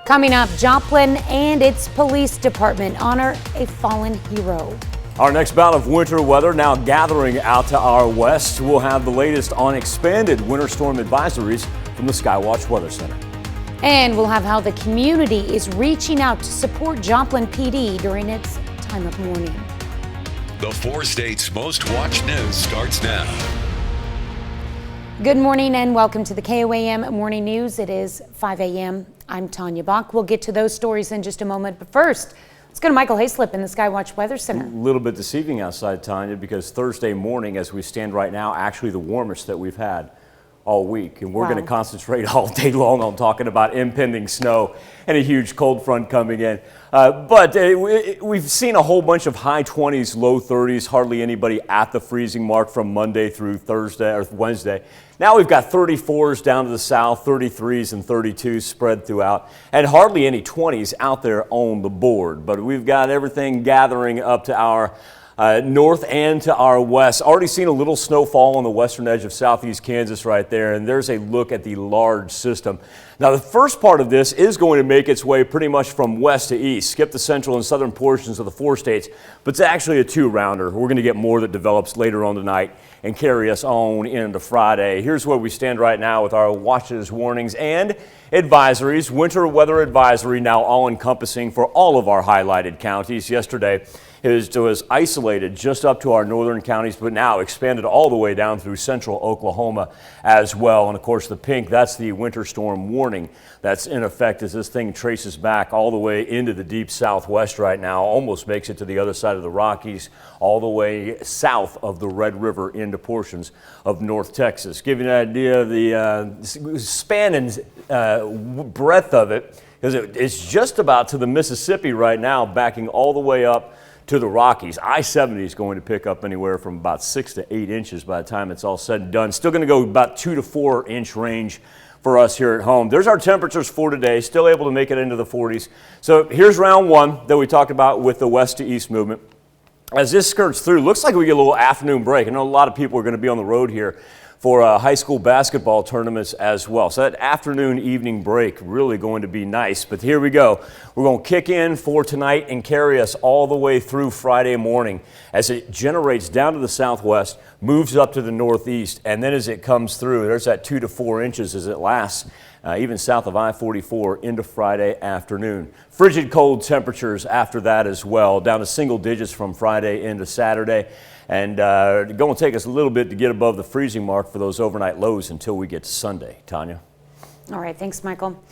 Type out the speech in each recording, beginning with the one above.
Coming up, Joplin and its police department honor a fallen hero. Our next bout of winter weather now gathering out to our west. We'll have the latest on expanded winter storm advisories from the Skywatch Weather Center. And we'll have how the community is reaching out to support Joplin PD during its time of mourning. The 4 states' most watched news starts now. Good morning and welcome to the KOAM Morning News. It is 5 a.m. I'm Tanya Bach. We'll get to those stories in just a moment, but first, let's go to Michael Hayslip in the Skywatch Weather Center. A little bit deceiving outside, Tanya, because Thursday morning, as we stand right now, actually the warmest that we've had all week. And we're going to concentrate all day long on talking about impending snow and a huge cold front coming in. We've seen a whole bunch of high 20s, low 30s, hardly anybody at the freezing mark from Monday through Thursday or Wednesday. Now we've got 34s down to the south, 33s and 32s spread throughout, and hardly any 20s out there on the board. But we've got everything gathering up to our north and to our west. Already seen a little snowfall on the western edge of southeast Kansas right there, and there's a look at the large system. Now the first part of this is going to make its way pretty much from west to east, skip the central and southern portions of the 4 states, but it's actually a 2-rounder. We're going to get more that develops later on tonight and carry us on into Friday. Here's where we stand right now with our watches, warnings, and advisories. Winter weather advisory now all-encompassing for all of our highlighted counties. Yesterday, it was isolated just up to our northern counties, but now expanded all the way down through central Oklahoma as well. And of course, the pink, that's the winter storm warning that's in effect as this thing traces back all the way into the deep southwest right now, almost makes it to the other side of the Rockies, all the way south of the Red River into portions of North Texas. Give you an idea of the span and breadth of it, because it's just about to the Mississippi right now, backing all the way up to the Rockies. I-70 is going to pick up anywhere from about 6 to 8 inches by the time it's all said and done. Still going to go about 2 to 4 inch range for us here at home. There's our temperatures for today, still able to make it into the 40s. So here's round one that we talked about with the west to east movement. As this skirts through, looks like we get a little afternoon break. I know a lot of people are going to be on the road here for high school basketball tournaments as well. So that afternoon, evening break really going to be nice. But here we go. We're going to kick in for tonight and carry us all the way through Friday morning as it generates down to the southwest, moves up to the northeast, and then as it comes through, there's that 2 to 4 inches as it lasts even south of I-44 into Friday afternoon. Frigid cold temperatures after that as well, down to single digits from Friday into Saturday. And going to take us a little bit to get above the freezing mark for those overnight lows until we get to Sunday. Tanya? All right, thanks, Michael.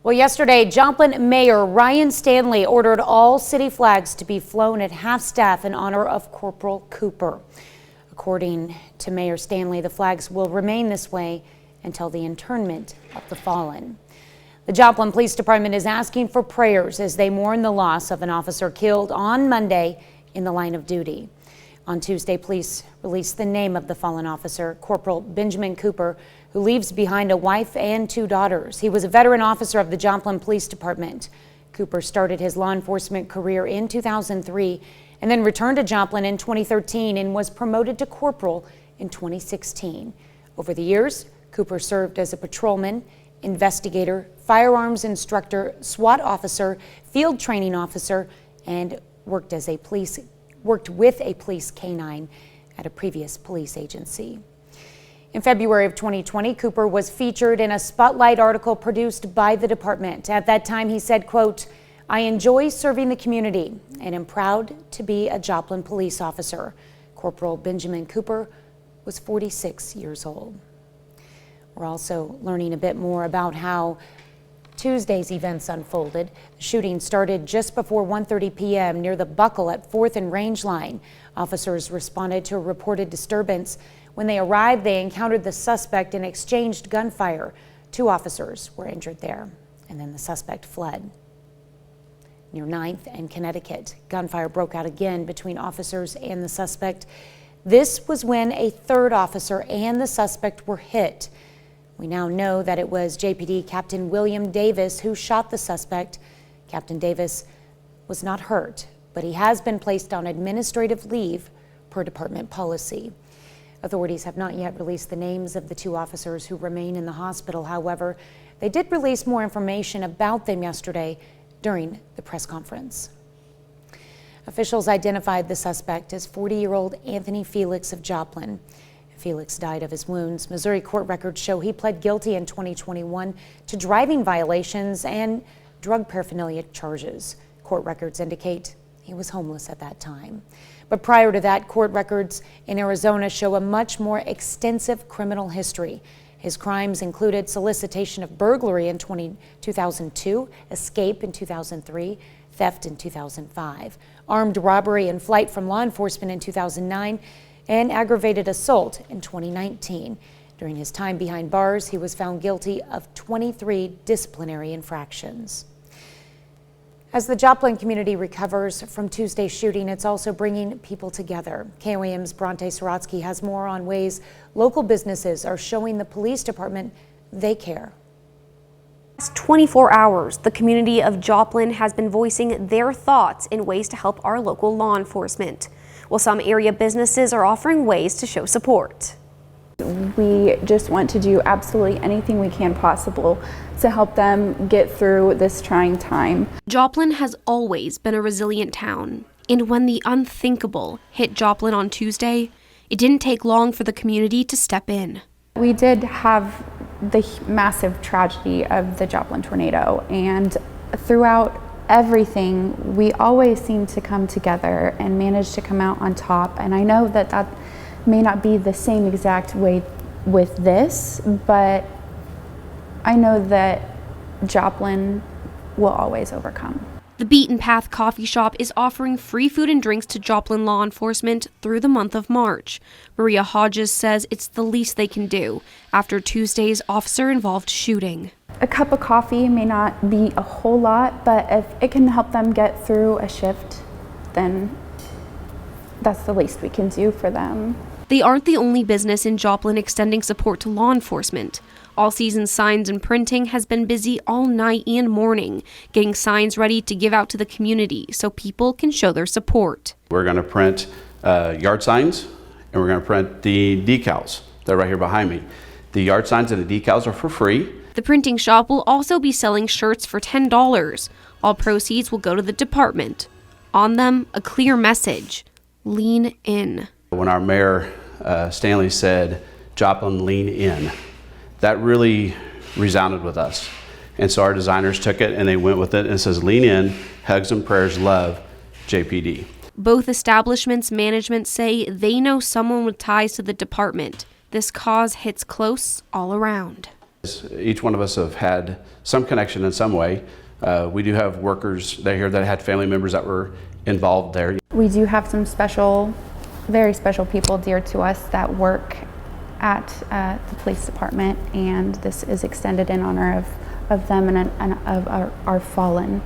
Well, yesterday, Joplin Mayor Ryan Stanley ordered all city flags to be flown at half-staff in honor of Corporal Cooper. According to Mayor Stanley, the flags will remain this way until the internment of the fallen. The Joplin Police Department is asking for prayers as they mourn the loss of an officer killed on Monday in the line of duty. On Tuesday, police released the name of the fallen officer, Corporal Benjamin Cooper, who leaves behind a wife and 2 daughters. He was a veteran officer of the Joplin Police Department. Cooper started his law enforcement career in 2003 and then returned to Joplin in 2013 and was promoted to corporal in 2016. Over the years, Cooper served as a patrolman, investigator, firearms instructor, SWAT officer, field training officer, and worked with a police canine at a previous police agency. In February of 2020, Cooper was featured in a spotlight article produced by the department. At that time, he said, quote, "I enjoy serving the community and am proud to be a Joplin police officer." Corporal Benjamin Cooper was 46 years old. We're also learning a bit more about how Tuesday's events unfolded. The shooting started just before 1:30 p.m. near the Buckle at 4th and Range Line. Officers responded to a reported disturbance. When they arrived, they encountered the suspect and exchanged gunfire. 2 officers were injured there, and then the suspect fled. Near 9th and Connecticut, gunfire broke out again between officers and the suspect. This was when a 3rd officer and the suspect were hit. We now know that it was JPD Captain William Davis who shot the suspect. Captain Davis was not hurt, but he has been placed on administrative leave per department policy. Authorities have not yet released the names of the 2 officers who remain in the hospital. However, They did release more information about them yesterday during the press conference. Officials identified the suspect as 40-year-old Anthony Felix of Joplin. Felix died of his wounds. Missouri court records show he pled guilty in 2021 to driving violations and drug paraphernalia charges. Court records indicate he was homeless at that time. But prior to that, court records in Arizona show a much more extensive criminal history. His crimes included solicitation of burglary in 2002, escape in 2003, theft in 2005, armed robbery and flight from law enforcement in 2009, and aggravated assault in 2019. During his time behind bars, he was found guilty of 23 disciplinary infractions. As the Joplin community recovers from Tuesday's shooting, it's also bringing people together. KOAM's Bronte Sorotsky has more on ways local businesses are showing the police department they care. Last 24 hours, the community of Joplin has been voicing their thoughts in ways to help our local law enforcement. While some area businesses are offering ways to show support. We just want to do absolutely anything we can possible to help them get through this trying time. Joplin has always been a resilient town, and when the unthinkable hit Joplin on Tuesday, it didn't take long for the community to step in. We did have the massive tragedy of the Joplin tornado, and throughout everything, we always seem to come together and manage to come out on top. And I know that that may not be the same exact way with this, but I know that Joplin will always overcome. The Beaten Path Coffee Shop is offering free food and drinks to Joplin law enforcement through the month of March. Maria Hodges says it's the least they can do after Tuesday's officer-involved shooting. A cup of coffee may not be a whole lot, but if it can help them get through a shift, then that's the least we can do for them. They aren't the only business in Joplin extending support to law enforcement. All Seasons Signs and Printing has been busy all night and morning, getting signs ready to give out to the community so people can show their support. We're going to print yard signs, and we're going to print the decals. They're right here behind me. The yard signs and the decals are for free. The printing shop will also be selling shirts for $10. All proceeds will go to the department. On them, a clear message: lean in. When our mayor, Stanley, said, Joplin, lean in, that really resounded with us. And so our designers took it and they went with it, and it says, lean in, hugs and prayers, love, JPD. Both establishments' management say they know someone with ties to the department. This cause hits close all around. Each one of us have had some connection in some way. We do have workers that here that had family members that were involved there. We do have some special, very special people dear to us that work at the police department, and this is extended in honor of them and of our fallen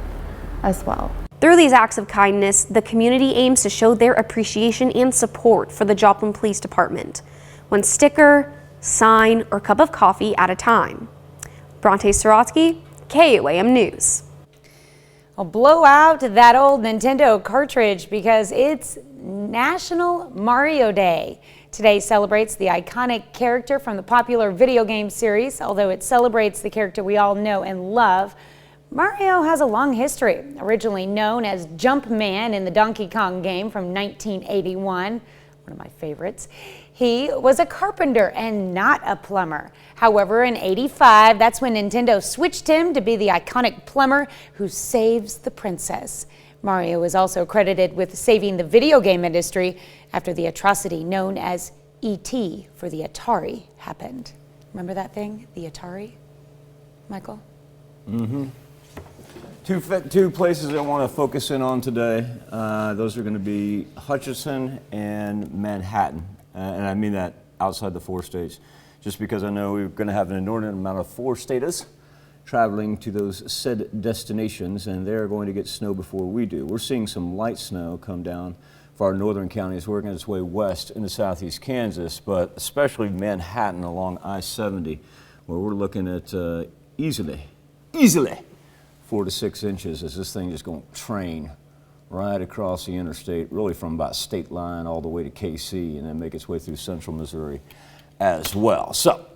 as well. Through these acts of kindness, the community aims to show their appreciation and support for the Joplin Police Department. One sticker, sign, or cup of coffee at a time. Bronte Sorotsky, KOAM News. Well, blow out that old Nintendo cartridge because it's National Mario Day. Today celebrates the iconic character from the popular video game series. Although it celebrates the character we all know and love, Mario has a long history. Originally known as Jumpman in the Donkey Kong game from 1981, one of my favorites, he was a carpenter and not a plumber. However, in '85, that's when Nintendo switched him to be the iconic plumber who saves the princess. Mario is also credited with saving the video game industry after the atrocity known as E.T. for the Atari happened. Remember that thing, the Atari, Michael? Mm-hmm. Two places I want to focus in on today. Those are going to be Hutchinson and Manhattan. And I mean that outside the 4 states, just because I know we're going to have an inordinate amount of 4-staters traveling to those said destinations, and they're going to get snow before we do. We're seeing some light snow come down for our northern counties, working its way west into southeast Kansas, but especially Manhattan along I-70, where we're looking at easily 4 to 6 inches as this thing is going to train right across the interstate, really from about state line all the way to KC, and then make its way through central Missouri as well. So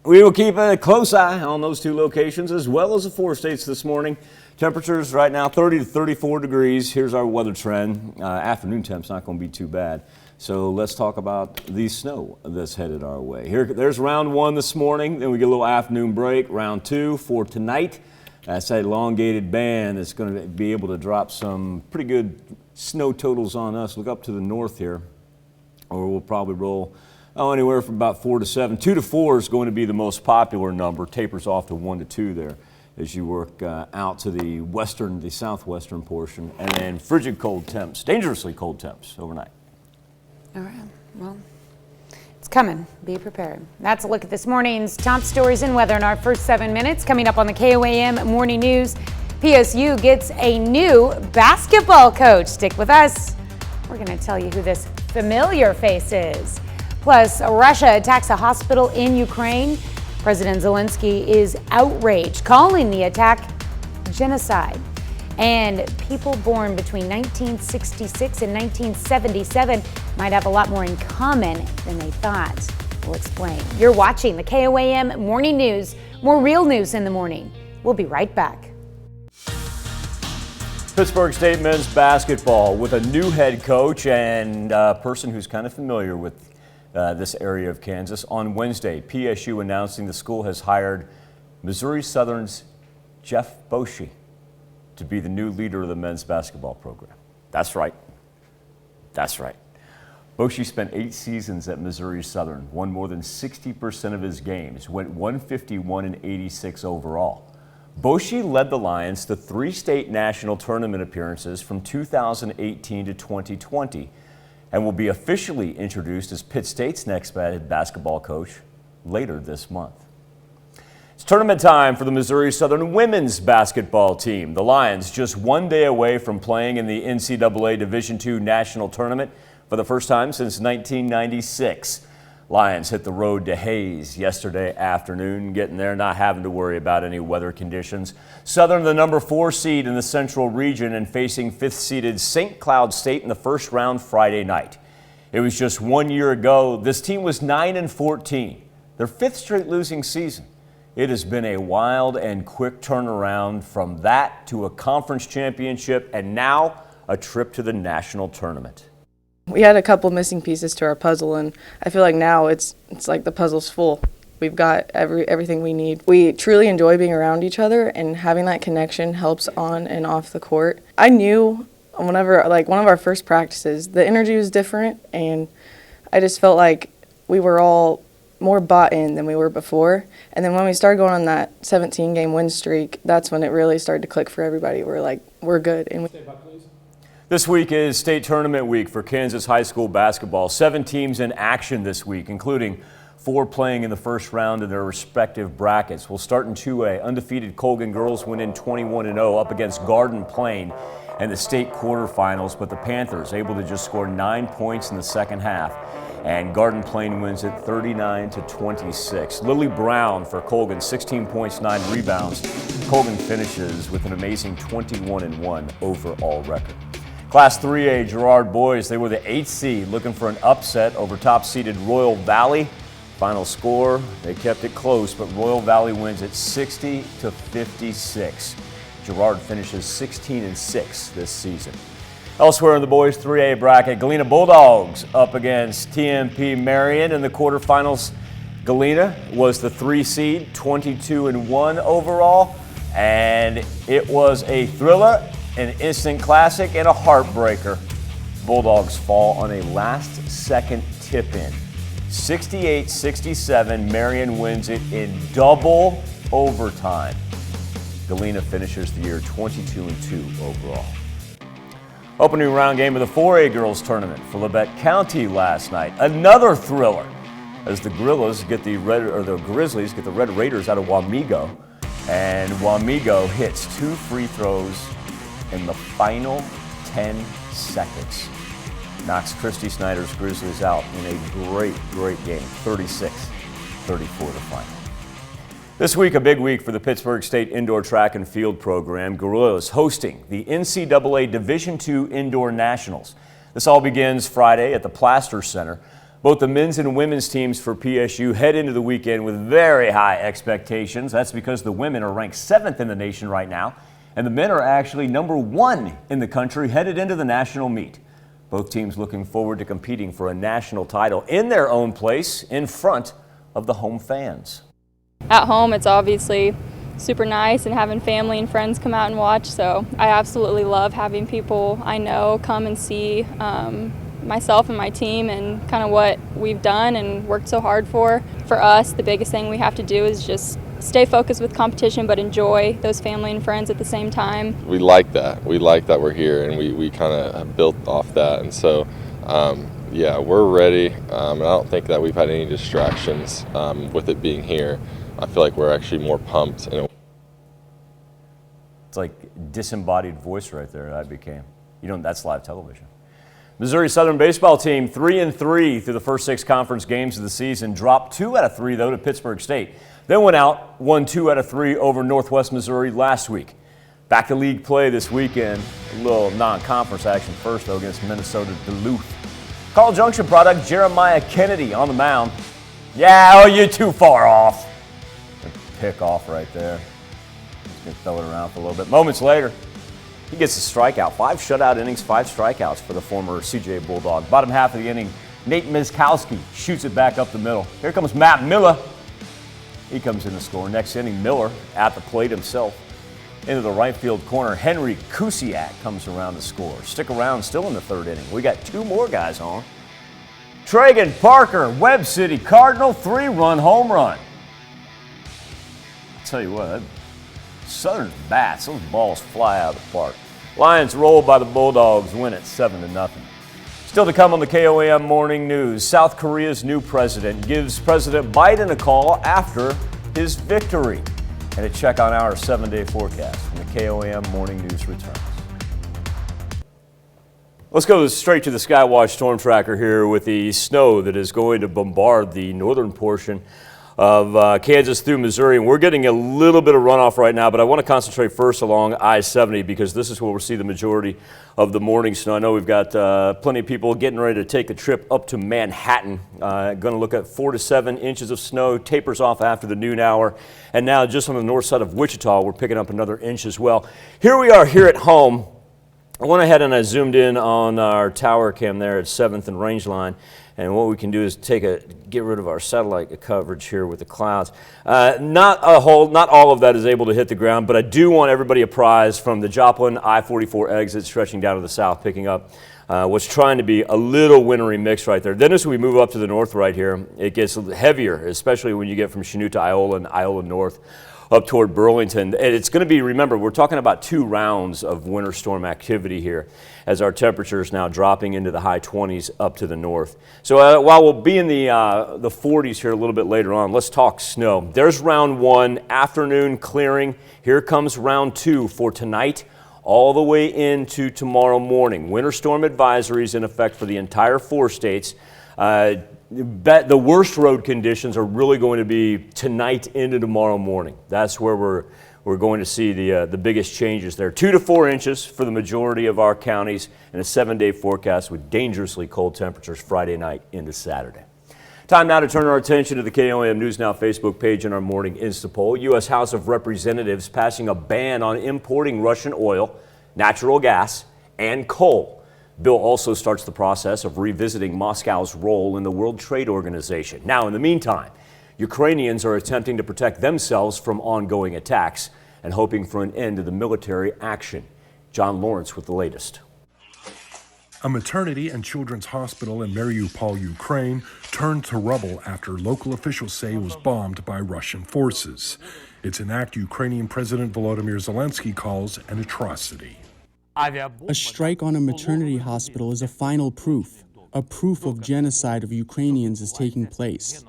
We will keep a close eye on those two locations as well as the 4 states this morning. Temperatures right now 30 to 34 degrees. Here's our weather trend. Afternoon temps not going to be too bad. So let's talk about the snow that's headed our way. There's round 1 this morning. Then we get a little afternoon break. Round 2 for tonight. That's that elongated band that's going to be able to drop some pretty good snow totals on us. Look up to the north here, or we'll probably roll anywhere from about 4 to 7. 2 to 4 is going to be the most popular number. Tapers off to 1 to 2 there as you work out to the southwestern portion. And then frigid cold temps, dangerously cold temps overnight. All right, well, it's coming. Be prepared. That's a look at this morning's top stories and weather in our first 7 minutes. Coming up on the KOAM Morning News, PSU gets a new basketball coach. Stick with us. We're going to tell you who this familiar face is. Plus, Russia attacks a hospital in Ukraine. President Zelensky is outraged, calling the attack genocide. And people born between 1966 and 1977 might have a lot more in common than they thought. We'll explain. You're watching the KOAM Morning News. More real news in the morning. We'll be right back. Pittsburgh State men's basketball with a new head coach and a person who's kind of familiar with this area of Kansas. On Wednesday, PSU announcing the school has hired Missouri Southern's Jeff Boschee to be the new leader of the men's basketball program. That's right. That's right. Boschee spent 8 seasons at Missouri Southern, won more than 60% of his games, went 151 and 86 overall. Boschee led the Lions to 3 state national tournament appearances from 2018 to 2020 and will be officially introduced as Pitt State's next basketball coach later this month. It's tournament time for the Missouri Southern women's basketball team. The Lions just 1 day away from playing in the NCAA Division II National Tournament for the first time since 1996. Lions hit the road to Hayes yesterday afternoon, getting there, not having to worry about any weather conditions. Southern, the number 4 seed in the Central Region, and facing 5th-seeded St. Cloud State in the first round Friday night. It was just 1 year ago. This team was 9-14, their 5th straight losing season. It has been a wild and quick turnaround from that to a conference championship and now a trip to the national tournament. We had a couple missing pieces to our puzzle, and I feel like now it's like the puzzle's full. We've got everything we need. We truly enjoy being around each other, and having that connection helps on and off the court. I knew whenever, one of our first practices, the energy was different, and I just felt like we were all more bought in than we were before. And then when we started going on that 17-game win streak, that's when it really started to click for everybody. We're like, we're good. And This week is state tournament week for Kansas high school basketball. 7 teams in action this week, including 4 playing in the first round of their respective brackets. We'll start in 2A. Undefeated Colgan girls went in 21-0 up against Garden Plain in the state quarterfinals, but the Panthers able to just score 9 points in the second half. And Garden Plain wins it 39-26. Lily Brown for Colgan, 16 points, 9 rebounds. Colgan finishes with an amazing 21-1 overall record. Class 3A Girard boys, they were the 8th seed, looking for an upset over top-seeded Royal Valley. Final score, they kept it close, but Royal Valley wins it 60-56. Girard finishes 16-6 this season. Elsewhere in the boys 3A bracket, Galena Bulldogs up against TMP Marion in the quarterfinals. Galena was the 3 seed, 22-1 overall, and it was a thriller, an instant classic, and a heartbreaker. Bulldogs fall on a last-second tip-in. 68-67, Marion wins it in double overtime. Galena finishes the year 22-2 overall. Opening round game of the 4A girls tournament for Labette County last night. Another thriller as the Grizzlies get the Red Raiders out of Wamego, and Wamego hits 2 free throws in the final 10 seconds. Knocks Christy Snyder's Grizzlies out in a great game, 36-34 the final. This week, a big week for the Pittsburgh State Indoor Track and Field program. Gorillas hosting the NCAA Division II Indoor Nationals. This all begins Friday at the Plaster Center. Both the men's and women's teams for PSU head into the weekend with very high expectations. That's because the women are ranked 7th in the nation right now, and the men are actually number 1 in the country headed into the national meet. Both teams looking forward to competing for a national title in their own place in front of the home fans. At home, it's obviously super nice and having family and friends come out and watch, so I absolutely love having people I know come and see myself and my team and kind of what we've done and worked so hard for. For us, the biggest thing we have to do is just stay focused with competition but enjoy those family and friends at the same time. We like that. We like that we're here, and we kind of have built off that, and so yeah, we're ready, and I don't think that we've had any distractions with it being here. I feel like we're actually more pumped. It's like disembodied voice right there I became. That's live television. Missouri Southern baseball team 3-3 through the first 6 conference games of the season. Dropped 2 out of 3 though to Pittsburgh State. Then went out, won 2 out of 3 over Northwest Missouri last week. Back to league play this weekend. A little non-conference action first though against Minnesota Duluth. Carl Junction product Jeremiah Kennedy on the mound. Yeah, you're too far off. Pick off right there. He's going to throw it around for a little bit. Moments later, he gets a strikeout. 5 shutout innings, 5 strikeouts for the former CJ Bulldog. Bottom half of the inning, Nate Miskowski shoots it back up the middle. Here comes Matt Miller. He comes in to score. Next inning, Miller at the plate himself. Into the right field corner, Henry Kusiak comes around to score. Stick around, still in the 3rd inning. We got 2 more guys on. Tragan Parker, Webb City Cardinal, 3-run home run. I'll tell you what, Southern bats, those balls fly out of the park. Lions roll by the Bulldogs, win it 7-0. Still to come on the KOAM Morning News, South Korea's new president gives President Biden a call after his victory. And a check on our 7-day forecast when the KOAM Morning News returns. Let's go straight to the Skywatch storm tracker here with the snow that is going to bombard the northern portion of Kansas through Missouri. And we're getting a little bit of runoff right now, but I want to concentrate first along I-70 because this is where we'll see the majority of the morning snow. I know we've got plenty of people getting ready to take a trip up to Manhattan. Going to look at 4 to 7 inches of snow, tapers off after the noon hour. And now just on the north side of Wichita, we're picking up another inch as well. Here we are here at home. I went ahead and I zoomed in on our tower cam there at 7th and Rangeline. And what we can do is get rid of our satellite coverage here with the clouds. Not all of that is able to hit the ground, but I do want everybody apprised from the Joplin I-44 exit stretching down to the south, picking up what's trying to be a little wintry mix right there. Then as we move up to the north right here, it gets heavier, especially when you get from Chanute to Iola and Iola north up toward Burlington. And it's going to be, remember, we're talking about 2 rounds of winter storm activity here as our temperatures now dropping into the high 20s up to the north. So while we'll be in the 40s here a little bit later on, let's talk snow. There's round 1, afternoon clearing. Here comes round 2 for tonight all the way into tomorrow morning. Winter storm advisories in effect for the entire 4 states. The worst road conditions are really going to be tonight into tomorrow morning. That's where we're going to see the biggest changes there. 2 to 4 inches for the majority of our counties and a 7-day forecast with dangerously cold temperatures Friday night into Saturday. Time now to turn our attention to the KOAM News Now Facebook page and our morning Insta poll. U.S. House of Representatives passing a ban on importing Russian oil, natural gas, and coal. Bill also starts the process of revisiting Moscow's role in the World Trade Organization. Now, in the meantime, Ukrainians are attempting to protect themselves from ongoing attacks and hoping for an end to the military action. John Lawrence with the latest. A maternity and children's hospital in Mariupol, Ukraine, turned to rubble after local officials say it was bombed by Russian forces. It's an act Ukrainian President Volodymyr Zelensky calls an atrocity. A strike on a maternity hospital is a final proof. A proof of genocide of Ukrainians is taking place.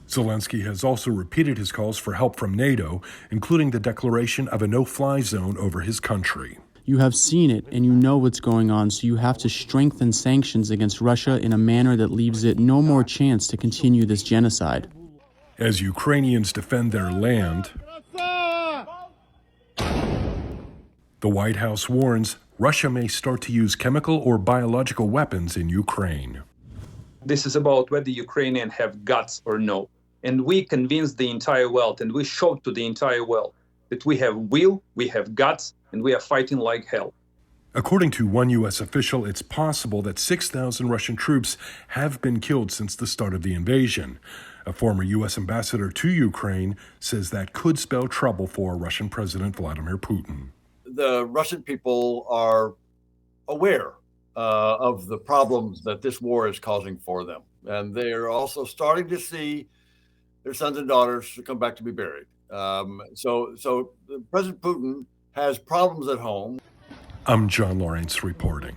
Zelensky has also repeated his calls for help from NATO, including the declaration of a no-fly zone over his country. You have seen it and you know what's going on, so you have to strengthen sanctions against Russia in a manner that leaves it no more chance to continue this genocide. As Ukrainians defend their land, the White House warns Russia may start to use chemical or biological weapons in Ukraine. This is about whether Ukrainians have guts or no. And we convinced the entire world, and we showed to the entire world that we have will, we have guts, and we are fighting like hell. According to one U.S. official, it's possible that 6,000 Russian troops have been killed since the start of the invasion. A former U.S. ambassador to Ukraine says that could spell trouble for Russian President Vladimir Putin. The Russian people are aware of the problems that this war is causing for them. And they are also starting to see their sons and daughters come back to be buried. So President Putin has problems at home. I'm John Lawrence reporting.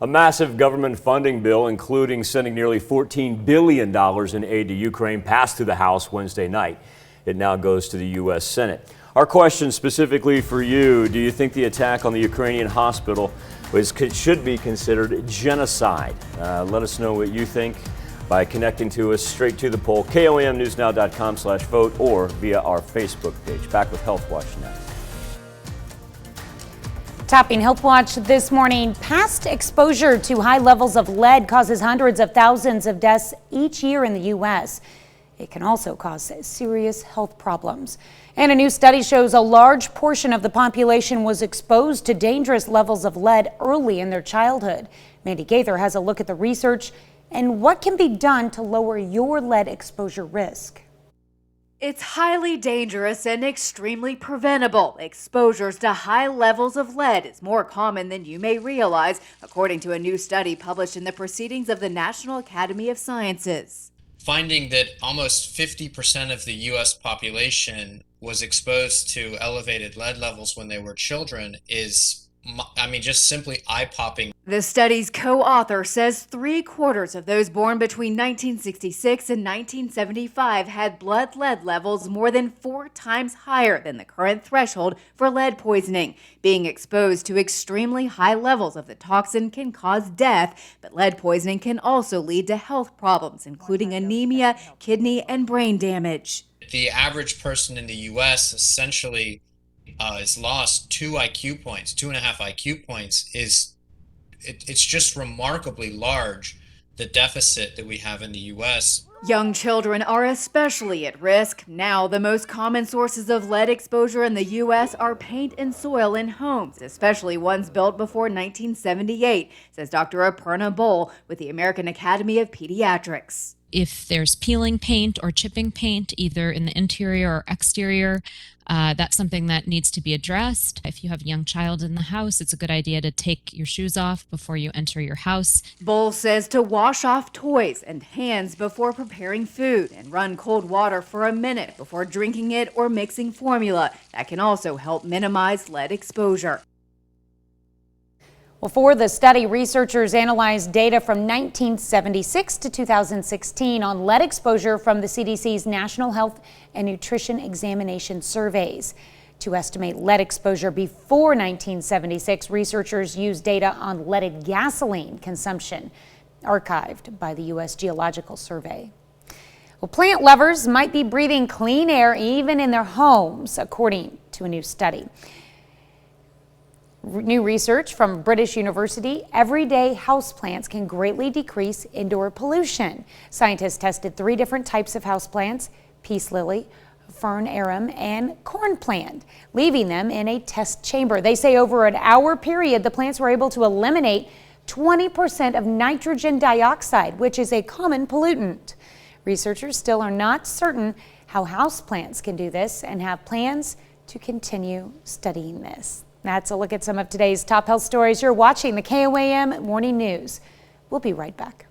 A massive government funding bill, including sending nearly $14 billion in aid to Ukraine, passed through the House Wednesday night. It now goes to the U.S. Senate. Our question specifically for you: do you think the attack on the Ukrainian hospital should be considered genocide? Let us know what you think by connecting to us straight to the poll, KOAMnewsnow.com/vote, or via our Facebook page. Back with Healthwatch next. Topping Healthwatch this morning, past exposure to high levels of lead causes hundreds of thousands of deaths each year in the U.S. It can also cause serious health problems. And a new study shows a large portion of the population was exposed to dangerous levels of lead early in their childhood. Mandy Gaither has a look at the research and what can be done to lower your lead exposure risk. It's highly dangerous and extremely preventable. Exposures to high levels of lead is more common than you may realize, according to a new study published in the Proceedings of the National Academy of Sciences. Finding that almost 50% of the U.S. population was exposed to elevated lead levels when they were children is, just simply eye-popping. The study's co-author says 3/4 of those born between 1966 and 1975 had blood lead levels more than 4 times higher than the current threshold for lead poisoning. Being exposed to extremely high levels of the toxin can cause death, but lead poisoning can also lead to health problems, including anemia, kidney, and brain damage. The average person in the U.S. essentially is lost 2.5 IQ points. It's just remarkably large, the deficit that we have in the U.S. Young children are especially at risk. Now, the most common sources of lead exposure in the U.S. are paint and soil in homes, especially ones built before 1978, says Dr. Aparna Bowl with the American Academy of Pediatrics. If there's peeling paint or chipping paint, either in the interior or exterior, that's something that needs to be addressed. If you have a young child in the house, it's a good idea to take your shoes off before you enter your house. Bowl says to wash off toys and hands before preparing food and run cold water for a minute before drinking it or mixing formula. That can also help minimize lead exposure. Well, for the study, researchers analyzed data from 1976 to 2016 on lead exposure from the CDC's National Health and Nutrition Examination surveys. To estimate lead exposure before 1976, researchers used data on leaded gasoline consumption, archived by the U.S. Geological Survey. Well, plant lovers might be breathing clean air even in their homes, according to a new study. New research from British University, everyday houseplants can greatly decrease indoor pollution. Scientists tested 3 different types of houseplants: peace lily, fern arum, and corn plant, leaving them in a test chamber. They say over an hour period, the plants were able to eliminate 20% of nitrogen dioxide, which is a common pollutant. Researchers still are not certain how houseplants can do this and have plans to continue studying this. That's a look at some of today's top health stories. You're watching the KOAM Morning News. We'll be right back.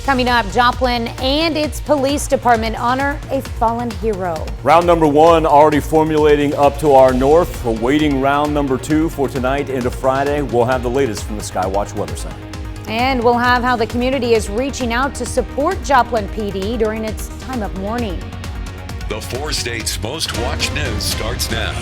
Coming up, Joplin and its police department honor a fallen hero. Round number 1 already formulating up to our north. We're waiting round number 2 for tonight into Friday. We'll have the latest from the Skywatch Weather Center. And we'll have how the community is reaching out to support Joplin PD during its time of mourning. The 4 states' most watched news starts now.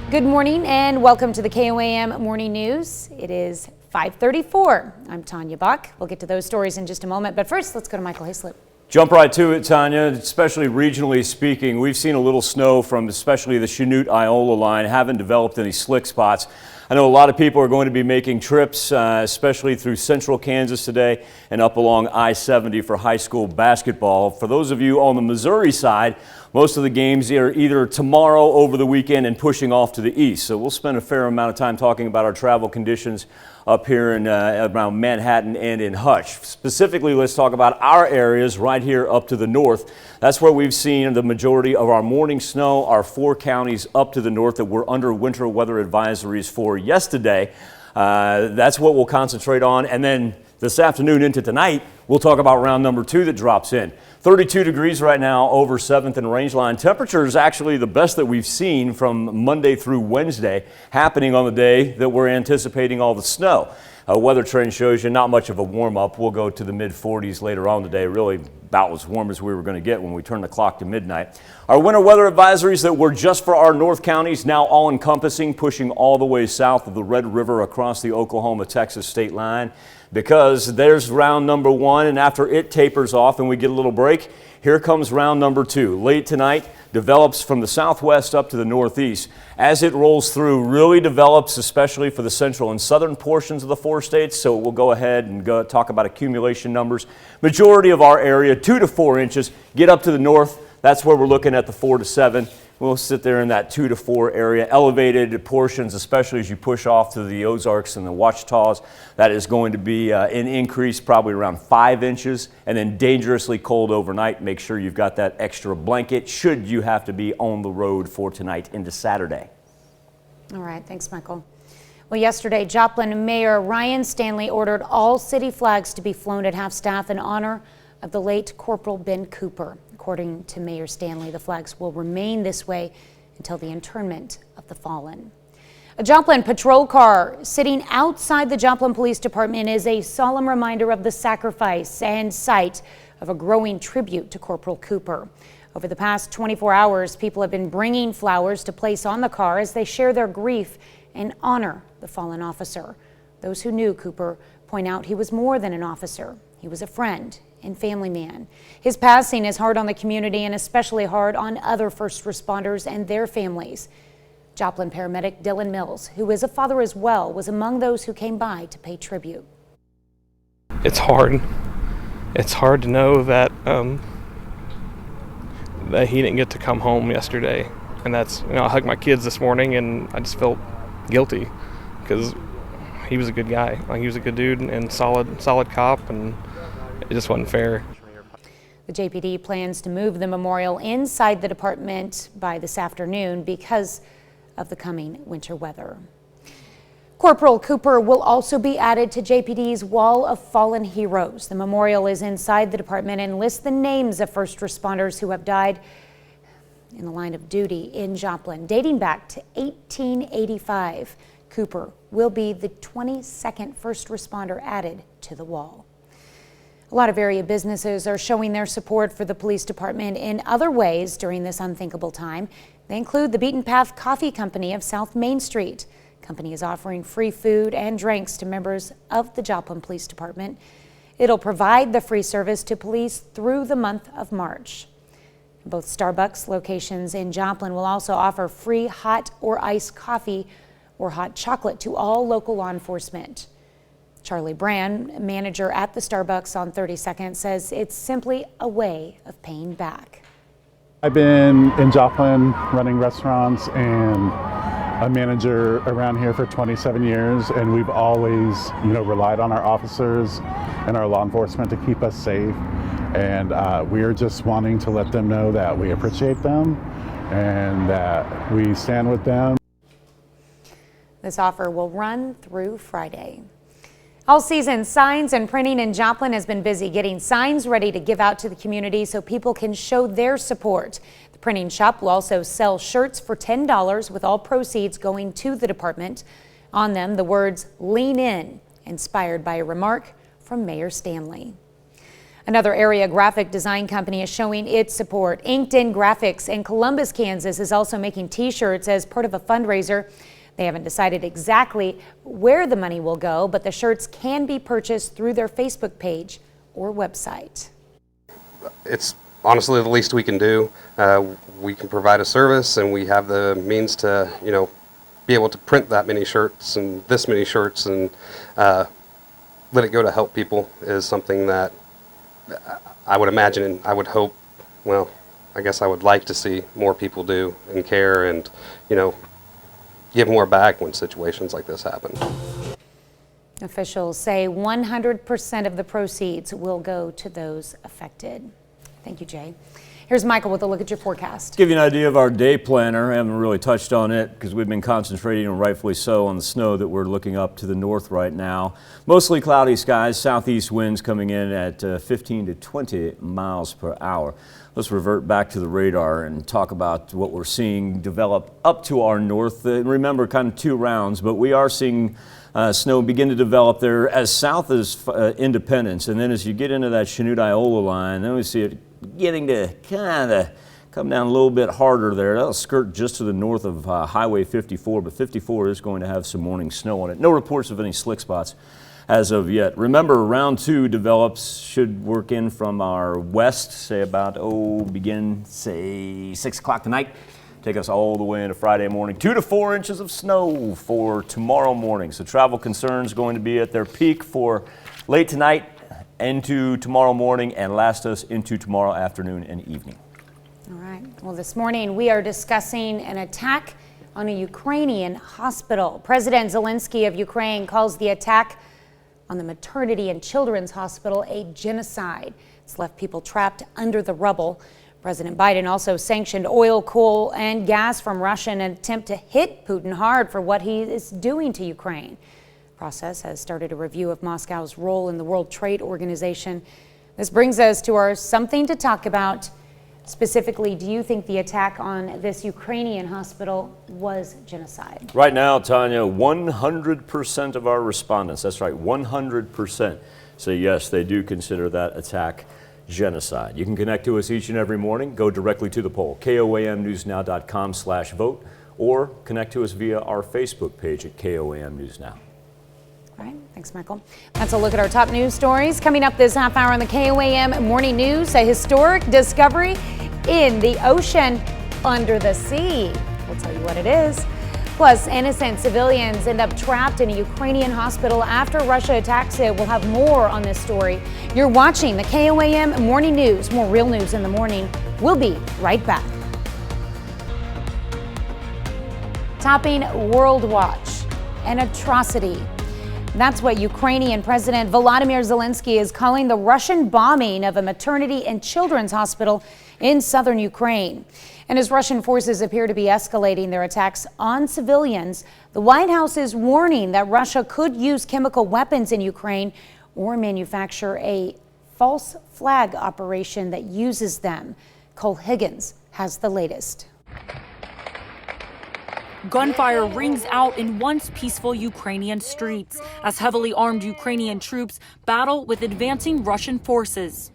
Good morning and welcome to the KOAM Morning News. It is 5:34. I'm Tanya Bach. We'll get to those stories in just a moment, but first let's go to Michael Hayslip. Jump right to it, Tanya, especially regionally speaking. We've seen a little snow from especially the Chanute-Iola line, haven't developed any slick spots. I know a lot of people are going to be making trips, especially through central Kansas today and up along I-70 for high school basketball. For those of you on the Missouri side, most of the games are either tomorrow, over the weekend, and pushing off to the east. So we'll spend a fair amount of time talking about our travel conditions up here in around Manhattan and in Hutch. Specifically, let's talk about our areas right here up to the north. That's where we've seen the majority of our morning snow, our 4 counties up to the north that were under winter weather advisories for yesterday. That's what we'll concentrate on. And then this afternoon into tonight, we'll talk about round number 2 that drops in. 32 degrees right now over 7th and Rangeline. Temperature is actually the best that we've seen from Monday through Wednesday, happening on the day that we're anticipating all the snow. Weather trend shows you not much of a warm up. We'll go to the mid 40s later on today, really about as warm as we were going to get when we turn the clock to midnight. Our winter weather advisories that were just for our north counties, now all encompassing, pushing all the way south of the Red River across the Oklahoma-Texas state line, because there's round number 1, and after it tapers off and we get a little break, here comes round number 2. Late tonight, develops from the southwest up to the northeast. As it rolls through, really develops especially for the central and southern portions of the 4 states, so we'll go ahead and go talk about accumulation numbers. Majority of our area, 2 to 4 inches. Get up to the north, that's where we're looking at the 4 to 7. We'll sit there in that 2 to 4 area. Elevated portions, especially as you push off to the Ozarks and the Ouachitas, that is going to be an increase probably around 5 inches, and then dangerously cold overnight. Make sure you've got that extra blanket should you have to be on the road for tonight into Saturday. All right, thanks, Michael. Well, yesterday, Joplin Mayor Ryan Stanley ordered all city flags to be flown at half-staff in honor of the late Corporal Ben Cooper. According to Mayor Stanley, the flags will remain this way until the interment of the fallen. A Joplin patrol car sitting outside the Joplin Police Department is a solemn reminder of the sacrifice and site of a growing tribute to Corporal Cooper. Over the past 24 hours, people have been bringing flowers to place on the car as they share their grief and honor the fallen officer. Those who knew Cooper point out he was more than an officer. He was a friend and family man. His passing is hard on the community and especially hard on other first responders and their families. Joplin paramedic Dylan Mills, who is a father as well, was among those who came by to pay tribute. It's hard. It's hard to know that that he didn't get to come home yesterday. And that's, I hugged my kids this morning and I just felt guilty because he was a good guy. Like, he was a good dude and solid cop, and it just wasn't fair. The JPD plans to move the memorial inside the department by this afternoon because of the coming winter weather. Corporal Cooper will also be added to JPD's Wall of Fallen Heroes. The memorial is inside the department and lists the names of first responders who have died in the line of duty in Joplin. Dating back to 1885, Cooper will be the 22nd first responder added to the wall. A lot of area businesses are showing their support for the police department in other ways during this unthinkable time. They include the Beaten Path Coffee Company of South Main Street. The company is offering free food and drinks to members of the Joplin Police Department. It'll provide the free service to police through the month of March. Both Starbucks locations in Joplin will also offer free hot or iced coffee or hot chocolate to all local law enforcement. Charlie Brand, manager at the Starbucks on 32nd, says it's simply a way of paying back. I've been in Joplin running restaurants and a manager around here for 27 years, and we've always, relied on our officers and our law enforcement to keep us safe. And we're just wanting to let them know that we appreciate them and that we stand with them. This offer will run through Friday. All season, signs and printing in Joplin has been busy getting signs ready to give out to the community so people can show their support. The printing shop will also sell shirts for $10 with all proceeds going to the department. On them, the words "Lean In," inspired by a remark from Mayor Stanley. Another area graphic design company is showing its support. Inked In Graphics in Columbus, Kansas is also making t-shirts as part of a fundraiser. They haven't decided exactly where the money will go, but the shirts can be purchased through their Facebook page or website. it's honestly the least we can do. We can provide a service, and we have the means to, be able to print that many shirts and this many shirts and let it go to help people is something that I would imagine and I would hope, well, I guess I would like to see more people do and care and, give more back when situations like this happen. Officials say 100% of the proceeds will go to those affected. Thank you, Jay. Here's Michael with a look at your forecast. Give you an idea of our day planner. I haven't really touched on it because we've been concentrating, and rightfully so, on the snow that we're looking up to the north right now. Mostly cloudy skies, southeast winds coming in at 15 to 20 miles per hour. Let's revert back to the radar and talk about what we're seeing develop up to our north. Remember, kind of two rounds, but we are seeing snow begin to develop there as south as Independence, and then as you get into that Chanute-Iola line, then we see it getting to kind of come down a little bit harder there. That'll skirt just to the north of Highway 54, but 54 is going to have some morning snow on it. No reports of any slick spots as of yet. Remember, round two develops, should work in from our west, say about, begin, say, 6 o'clock tonight. Take us all the way into Friday morning. 2 to 4 inches of snow for tomorrow morning. So travel concerns going to be at their peak for late tonight, into tomorrow morning, and last us into tomorrow afternoon and evening. All right. Well, this morning we are discussing an attack on a Ukrainian hospital. President Zelensky of Ukraine calls the attack on the maternity and children's hospital a genocide. It's left people trapped under the rubble. President Biden also sanctioned oil, coal, and gas from Russia in an attempt to hit Putin hard for what he is doing to Ukraine. The process has started a review of Moscow's role in the World Trade Organization. This brings us to our something to talk about. Specifically, do you think the attack on this Ukrainian hospital was genocide? Right now, Tanya, 100% of our respondents, that's right, 100% say yes, they do consider that attack genocide. You can connect to us each and every morning. Go directly to the poll, koamnewsnow.com/vote, or connect to us via our Facebook page at KOAM News Now. All right, thanks, Michael. That's a look at our top news stories. Coming up this half hour on the KOAM Morning News, a historic discovery in the ocean under the sea. We'll tell you what it is. Plus, innocent civilians end up trapped in a Ukrainian hospital after Russia attacks it. We'll have more on this story. You're watching the KOAM Morning News. More real news in the morning. We'll be right back. Topping World Watch, an atrocity. That's what Ukrainian President Volodymyr Zelensky is calling the Russian bombing of a maternity and children's hospital in southern Ukraine. And as Russian forces appear to be escalating their attacks on civilians, the White House is warning that Russia could use chemical weapons in Ukraine or manufacture a false flag operation that uses them. Cole Higgins has the latest. Gunfire rings out in once peaceful Ukrainian streets as heavily armed Ukrainian troops battle with advancing Russian forces.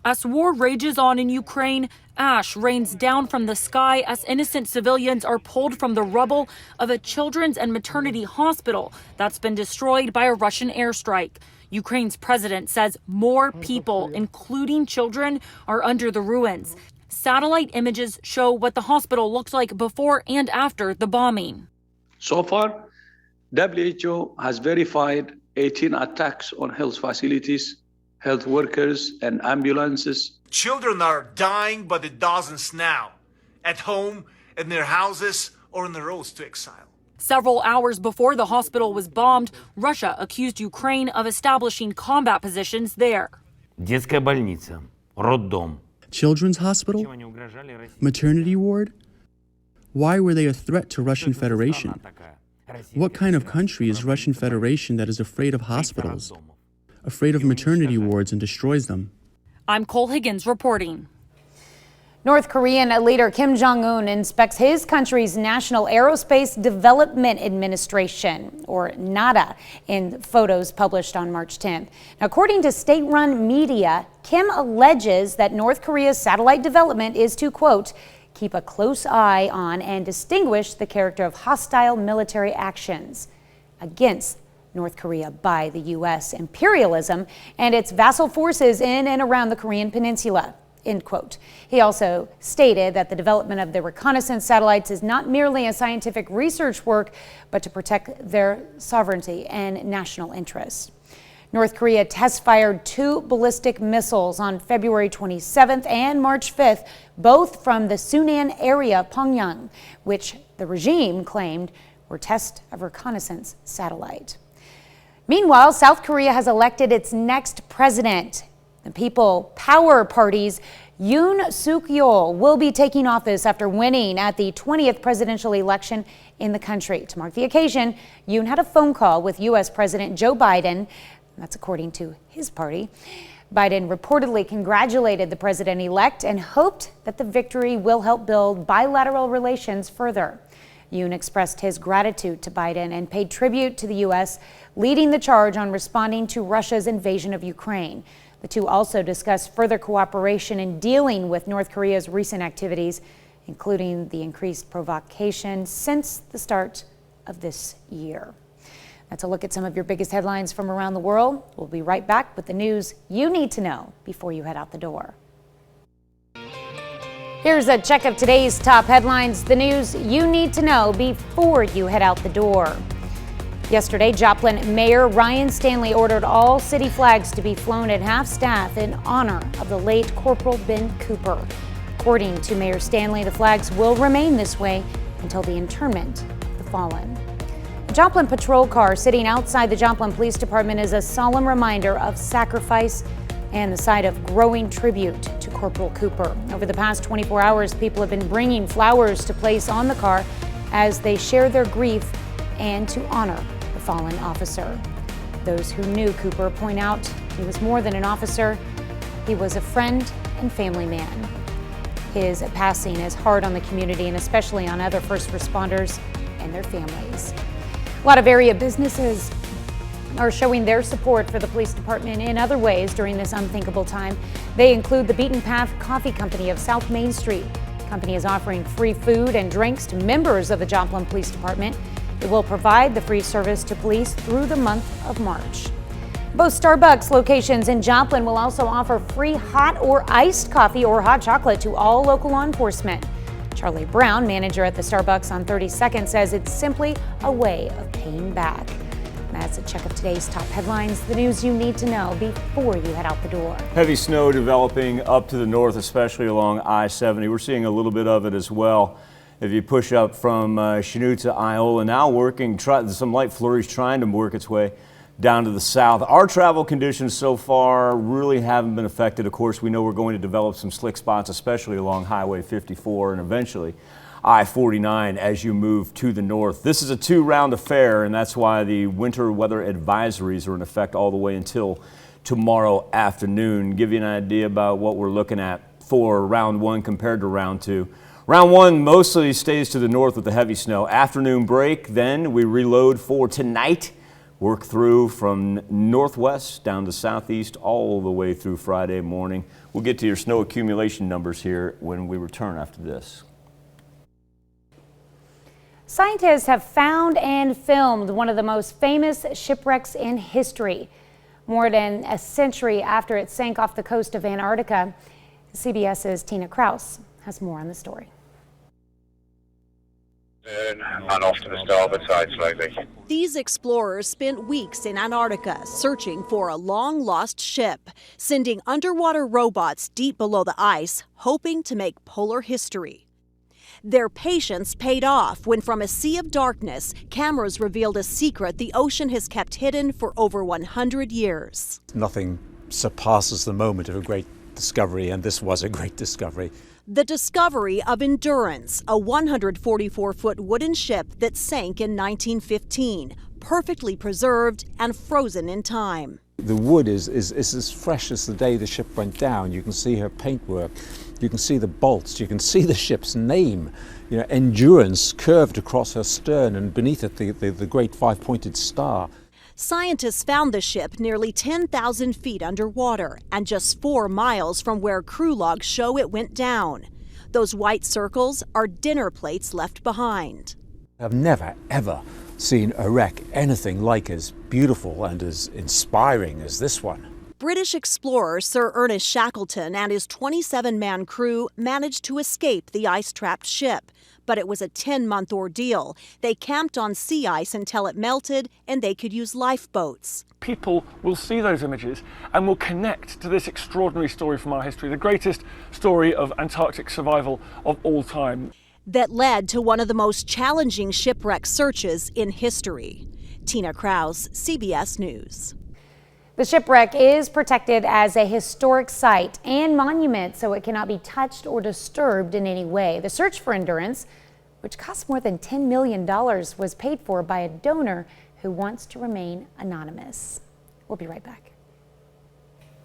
As war rages on in Ukraine, ash rains down from the sky as innocent civilians are pulled from the rubble of a children's and maternity hospital that's been destroyed by a Russian airstrike. Ukraine's president says more people, including children, are under the ruins. Satellite images show what the hospital looks like before and after the bombing. So far, WHO has verified 18 attacks on health facilities, health workers, and ambulances. Children are dying by the dozens now, at home, in their houses, or on the roads to exile. Several hours before the hospital was bombed, Russia accused Ukraine of establishing combat positions there. Детская больница, роддом. Children's hospital? Maternity ward? Why were they a threat to Russian Federation? What kind of country is Russian Federation that is afraid of hospitals, afraid of maternity wards and destroys them? I'm Cole Higgins reporting. North Korean leader Kim Jong-un inspects his country's National Aerospace Development Administration, or NADA, in photos published on March 10th. Now, according to state-run media, Kim alleges that North Korea's satellite development is to, quote, keep a close eye on and distinguish the character of hostile military actions against North Korea by the U.S. imperialism and its vassal forces in and around the Korean peninsula. End quote. He also stated that the development of the reconnaissance satellites is not merely a scientific research work, but to protect their sovereignty and national interests. North Korea test-fired 2 ballistic missiles on February 27th and March 5th, both from the Sunan area of Pyongyang, which the regime claimed were tests of reconnaissance satellite. Meanwhile, South Korea has elected its next president. The People Power Party's Yoon Suk-yeol will be taking office after winning at the 20th presidential election in the country. To mark the occasion, Yoon had a phone call with U.S. President Joe Biden. That's according to his party. Biden reportedly congratulated the president-elect and hoped that the victory will help build bilateral relations further. Yoon expressed his gratitude to Biden and paid tribute to the U.S., leading the charge on responding to Russia's invasion of Ukraine. The two also discussed further cooperation in dealing with North Korea's recent activities, including the increased provocation since the start of this year. That's a look at some of your biggest headlines from around the world. We'll be right back with the news you need to know before you head out the door. Here's a check of today's top headlines, the news you need to know before you head out the door. Yesterday, Joplin Mayor Ryan Stanley ordered all city flags to be flown at half-staff in honor of the late Corporal Ben Cooper. According to Mayor Stanley, the flags will remain this way until the interment of the fallen. A Joplin patrol car sitting outside the Joplin Police Department is a solemn reminder of sacrifice and the site of growing tribute to Corporal Cooper. Over the past 24 hours, people have been bringing flowers to place on the car as they share their grief and to honor the fallen officer. Those who knew Cooper point out he was more than an officer. He was a friend and family man. His passing is hard on the community and especially on other first responders and their families. A lot of area businesses are showing their support for the police department in other ways during this unthinkable time. They include the Beaten Path Coffee Company of South Main Street. The company is offering free food and drinks to members of the Joplin Police Department. It will provide the free service to police through the month of March. Both Starbucks locations in Joplin will also offer free hot or iced coffee or hot chocolate to all local law enforcement. Charlie Brown, manager at the Starbucks on 32nd, says it's simply a way of paying back. That's a check of today's top headlines, the news you need to know before you head out the door. Heavy snow developing up to the north, especially along I-70. We're seeing a little bit of it as well. If you push up from Chanute to Iola, now some light flurries trying to work its way down to the south. Our travel conditions so far really haven't been affected. Of course, we know we're going to develop some slick spots, especially along Highway 54 and eventually I-49 as you move to the north. This is a 2-round affair, and that's why the winter weather advisories are in effect all the way until tomorrow afternoon. Give you an idea about what we're looking at for round 1 compared to round 2. Round 1 mostly stays to the north with the heavy snow. Afternoon break, then we reload for tonight. Work through from northwest down to southeast all the way through Friday morning. We'll get to your snow accumulation numbers here when we return after this. Scientists have found and filmed one of the most famous shipwrecks in history. More than a century after it sank off the coast of Antarctica, CBS's Tina Kraus has more on the story. And off to the starboard side slowly. These explorers spent weeks in Antarctica searching for a long-lost ship, sending underwater robots deep below the ice, hoping to make polar history. Their patience paid off when from a sea of darkness, cameras revealed a secret the ocean has kept hidden for over 100 years. Nothing surpasses the moment of a great discovery, and this was a great discovery. The discovery of Endurance, a 144-foot wooden ship that sank in 1915, perfectly preserved and frozen in time. The wood is as fresh as the day the ship went down. You can see her paintwork, you can see the bolts, you can see the ship's name. You know, Endurance curved across her stern, and beneath it the great 5-pointed star. Scientists found the ship nearly 10,000 feet underwater and just 4 miles from where crew logs show it went down. Those white circles are dinner plates left behind. I've never, ever seen a wreck anything like as beautiful and as inspiring as this one. British explorer Sir Ernest Shackleton and his 27-man crew managed to escape the ice-trapped ship. But it was a 10-month ordeal. They camped on sea ice until it melted and they could use lifeboats. People will see those images and will connect to this extraordinary story from our history, the greatest story of Antarctic survival of all time. That led to one of the most challenging shipwreck searches in history. Tina Krause, CBS News. The shipwreck is protected as a historic site and monument, so it cannot be touched or disturbed in any way. The search for Endurance, which cost more than $10 million, was paid for by a donor who wants to remain anonymous. We'll be right back.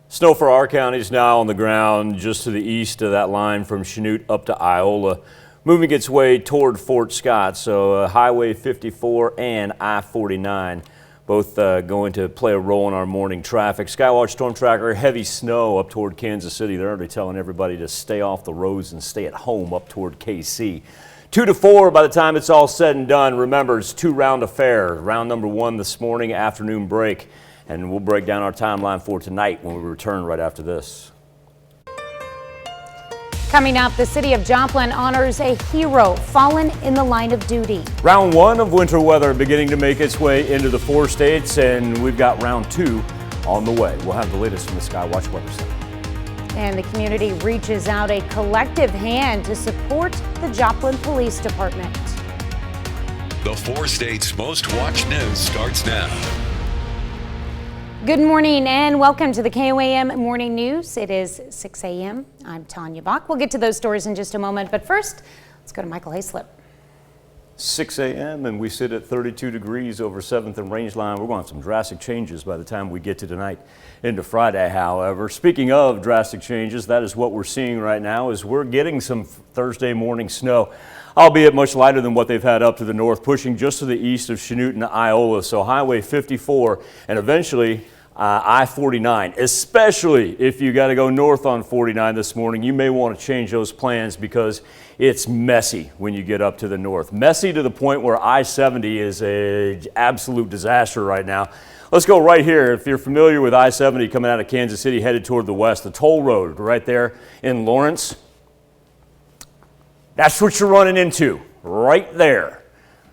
Snow for our counties now on the ground just to the east of that line from Chanute up to Iola, moving its way toward Fort Scott. So Highway 54 and I-49 both going to play a role in our morning traffic. Skywatch Storm Tracker, heavy snow up toward Kansas City. They're already telling everybody to stay off the roads and stay at home up toward KC. 2 to 4 by the time it's all said and done. Remember, it's 2-round affair. Round number 1 this morning, afternoon break. And we'll break down our timeline for tonight when we return right after this. Coming up, the city of Joplin honors a hero fallen in the line of duty. Round 1 of winter weather beginning to make its way into the 4 states, and we've got round 2 on the way. We'll have the latest from the Skywatch Weather Center. And the community reaches out a collective hand to support the Joplin Police Department. The 4 states' most watched news starts now. Good morning and welcome to the KOAM Morning News. It is 6 a.m. I'm Tanya Bach. We'll get to those stories in just a moment, but first, let's go to Michael Hayslip. 6 a.m. and we sit at 32 degrees over 7th and Rangeline. We're going to have some drastic changes by the time we get to tonight into Friday, however. Speaking of drastic changes, that is what we're seeing right now is we're getting some Thursday morning snow, albeit much lighter than what they've had up to the north, pushing just to the east of Chanute and Iola. So Highway 54 and eventually I-49, especially if you got to go north on 49 this morning, you may want to change those plans because it's messy when you get up to the north. Messy to the point where I-70 is an absolute disaster right now. Let's go right here. If you're familiar with I-70 coming out of Kansas City headed toward the west, the toll road right there in Lawrence, that's what you're running into right there.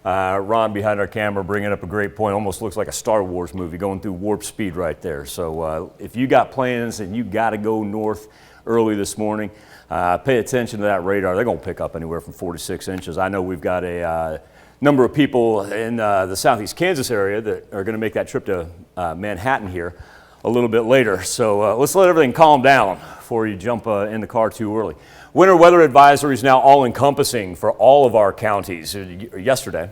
Ron behind our camera bringing up a great point. Almost looks like a Star Wars movie going through warp speed right there. So if you got plans and you got to go north early this morning, pay attention to that radar. They're going to pick up anywhere from 4 to 6 inches. I know we've got a number of people in the southeast Kansas area that are going to make that trip to Manhattan here a little bit later. So let's let everything calm down before you jump in the car too early. Winter weather advisories now all-encompassing for all of our counties. Yesterday,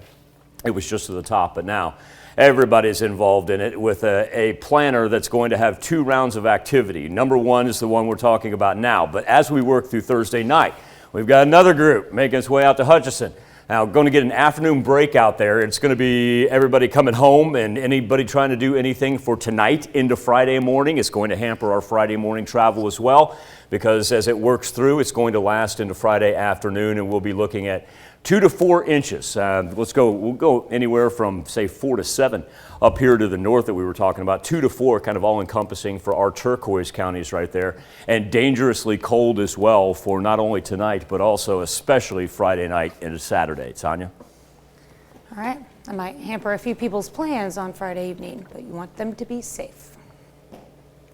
it was just to the top, but now everybody's involved in it with a planner that's going to have 2 rounds of activity. Number 1 is the one we're talking about now, but as we work through Thursday night, we've got another group making its way out to Hutchinson. Now, going to get an afternoon break out there. It's going to be everybody coming home and anybody trying to do anything for tonight into Friday morning. It's going to hamper our Friday morning travel as well because as it works through, it's going to last into Friday afternoon and we'll be looking at 2 to 4 inches. We'll go anywhere from, say, 4 to 7 up here to the north that we were talking about. 2 to 4 kind of all-encompassing for our turquoise counties right there. And dangerously cold as well for not only tonight, but also especially Friday night into Saturday. Tanya? All right. I might hamper a few people's plans on Friday evening, but you want them to be safe.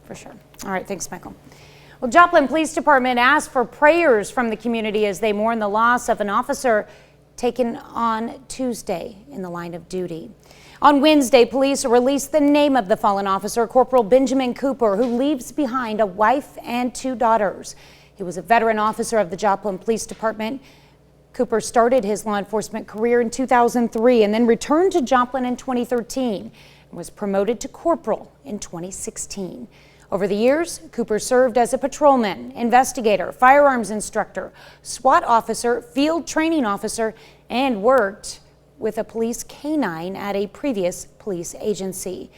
For sure. All right. Thanks, Michael. Well, Joplin Police Department asked for prayers from the community as they mourn the loss of an officer taken on Tuesday in the line of duty. On Wednesday, police released the name of the fallen officer, Corporal Benjamin Cooper, who leaves behind a wife and 2 daughters. He was a veteran officer of the Joplin Police Department. Cooper started his law enforcement career in 2003 and then returned to Joplin in 2013 and was promoted to corporal in 2016. Over the years, Cooper served as a patrolman, investigator, firearms instructor, SWAT officer, field training officer, and worked with a police canine at a previous police agency.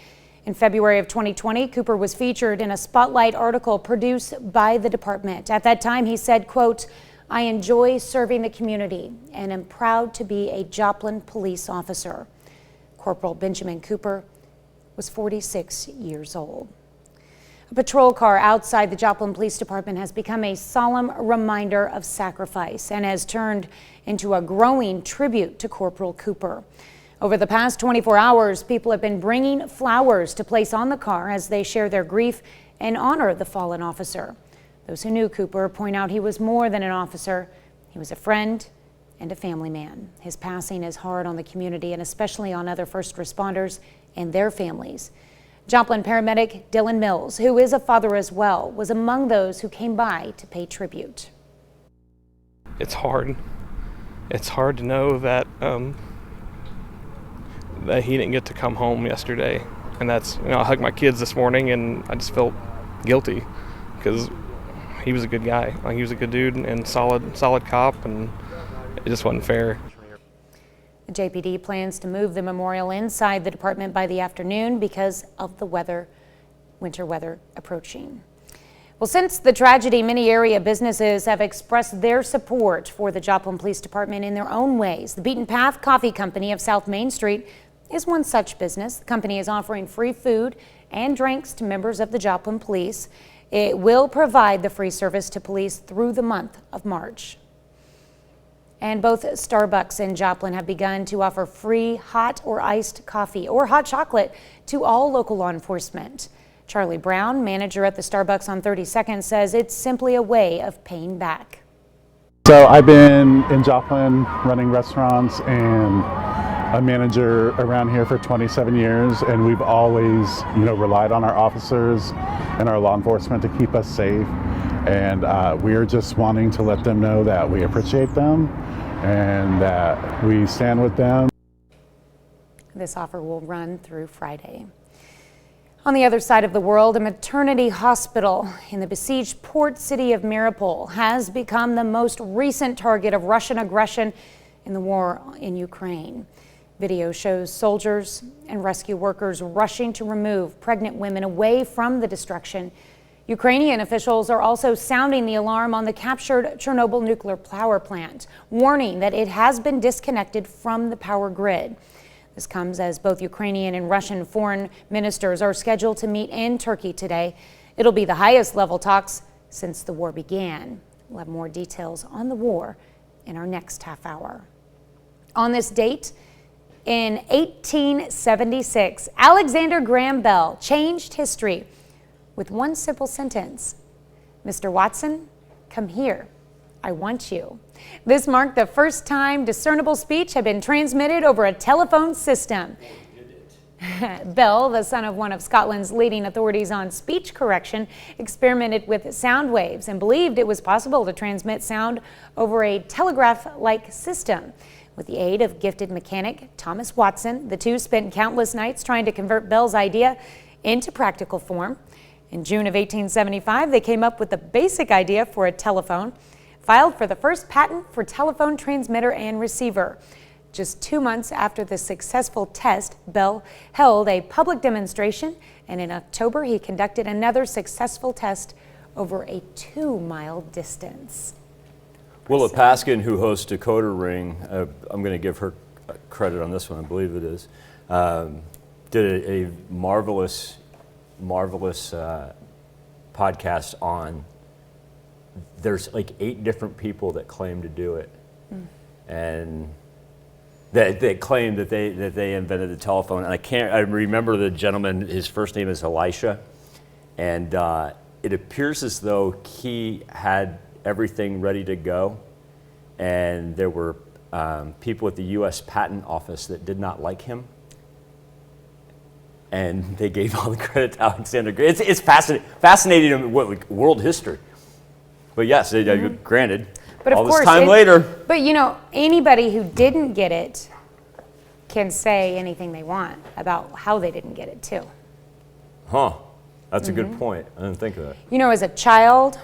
In February of 2020, Cooper was featured in a Spotlight article produced by the department. At that time, he said, quote, I enjoy serving the community and am proud to be a Joplin police officer. Corporal Benjamin Cooper was 46 years old. A patrol car outside the Joplin Police Department has become a solemn reminder of sacrifice and has turned into a growing tribute to Corporal Cooper. Over the past 24 hours, people have been bringing flowers to place on the car as they share their grief and honor the fallen officer. Those who knew Cooper point out he was more than an officer. He was a friend and a family man. His passing is hard on the community and especially on other first responders and their families. Joplin paramedic Dylan Mills, who is a father as well, was among those who came by to pay tribute. It's hard. It's hard to know that that he didn't get to come home yesterday, and that's, I hugged my kids this morning, and I just felt guilty because he was a good guy. Like, he was a good dude and solid cop, and it just wasn't fair. The JPD plans to move the memorial inside the department by the afternoon because of the winter weather approaching. Well, since the tragedy, many area businesses have expressed their support for the Joplin Police Department in their own ways. The Beaten Path Coffee Company of South Main Street is one such business. The company is offering free food and drinks to members of the Joplin Police. It will provide the free service to police through the month of March. And both Starbucks and Joplin have begun to offer free hot or iced coffee or hot chocolate to all local law enforcement. Charlie Brown, manager at the Starbucks on 32nd, says it's simply a way of paying back. So I've been in Joplin running restaurants and a manager around here for 27 years, and we've always, relied on our officers and our law enforcement to keep us safe. And we're just wanting to let them know that we appreciate them and that we stand with them. This offer will run through Friday. On the other side of the world, a maternity hospital in the besieged port city of Mariupol has become the most recent target of Russian aggression in the war in Ukraine. Video shows soldiers and rescue workers rushing to remove pregnant women away from the destruction. Ukrainian officials are also sounding the alarm on the captured Chernobyl nuclear power plant, warning that it has been disconnected from the power grid. This comes as both Ukrainian and Russian foreign ministers are scheduled to meet in Turkey today. It'll be the highest level talks since the war began. We'll have more details on the war in our next half hour. On this date, in 1876, Alexander Graham Bell changed history with one simple sentence: "Mr. Watson, come here. I want you." This marked the first time discernible speech had been transmitted over a telephone system. Bell, the son of one of Scotland's leading authorities on speech correction, experimented with sound waves and believed it was possible to transmit sound over a telegraph-like system. With the aid of gifted mechanic Thomas Watson, the two spent countless nights trying to convert Bell's idea into practical form. In June of 1875, they came up with the basic idea for a telephone, filed for the first patent for telephone transmitter and receiver. Just 2 months after the successful test, Bell held a public demonstration, and in October he conducted another successful test over a 2-mile distance. Willa Paskin, who hosts Decoder Ring, I'm going to give her credit on this one, I believe it is, did a marvelous podcast on, there's like 8 different people that claim to do it. And they claim that they invented the telephone. And I remember the gentleman, his first name is Elisha. And it appears as though he had everything ready to go. And there were people at the U.S. Patent Office that did not like him. And they gave all the credit to Alexander Graham. It's fascinating in world history. But yes, granted, but of all course, this time later. But anybody who didn't get it can say anything they want about how they didn't get it too. Huh, that's a good point. I didn't think of that. As a child,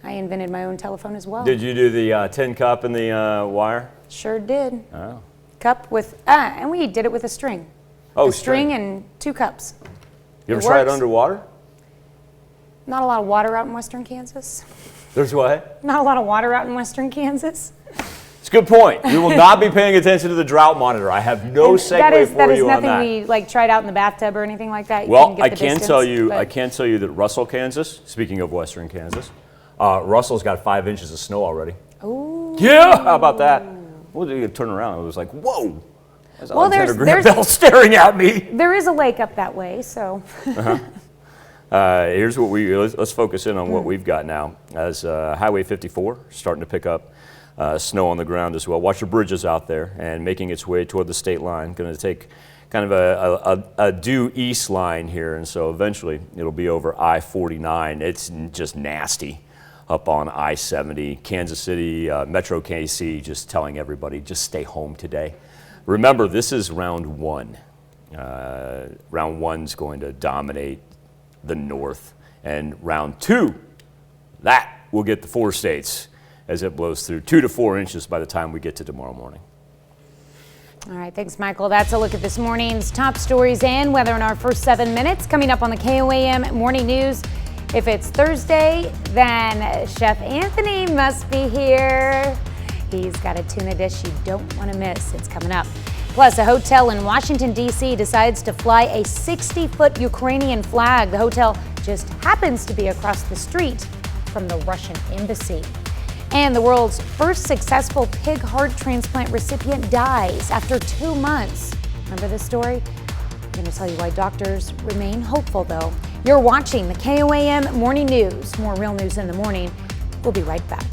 I invented my own telephone as well. Did you do the tin cup and the wire? Sure did. Oh. Cup with, and we did it with a string. Oh, a string and 2 cups. You ever try it underwater? Not a lot of water out in western Kansas. There's what? Not a lot of water out in western Kansas. It's a good point. We will not be paying attention to the drought monitor. I have no segue for you on that. That is nothing we like tried out in the bathtub or anything like that. Well, I can tell you that Russell, Kansas, speaking of western Kansas, Russell's got 5 inches of snow already. Ooh. Yeah, how about that? Well, you turn around, it was like, whoa. There's Alexander Graham Bell staring at me. There is a lake up that way, so. Here's what let's focus in on what we've got now. As Highway 54 starting to pick up snow on the ground as well. Watch the bridges out there and making its way toward the state line. Going to take kind of a due east line here, and so eventually it'll be over I-49. It's just nasty up on I-70. Kansas City, Metro KC, just telling everybody, just stay home today. Remember, this is round one. Round one's going to dominate the north, and round two, that will get the 4 states as it blows through 2 to 4 inches by the time we get to tomorrow morning. All right, thanks, Michael. That's a look at this morning's top stories and weather in our first 7 minutes. Coming up on the KOAM Morning News. If it's Thursday, then Chef Anthony must be here. He's got a tuna dish you don't want to miss. It's coming up. Plus, a hotel in Washington, D.C. decides to fly a 60-foot Ukrainian flag. The hotel just happens to be across the street from the Russian embassy. And the world's first successful pig heart transplant recipient dies after 2 months. Remember this story? I'm going to tell you why doctors remain hopeful, though. You're watching the KOAM Morning News. More real news in the morning. We'll be right back.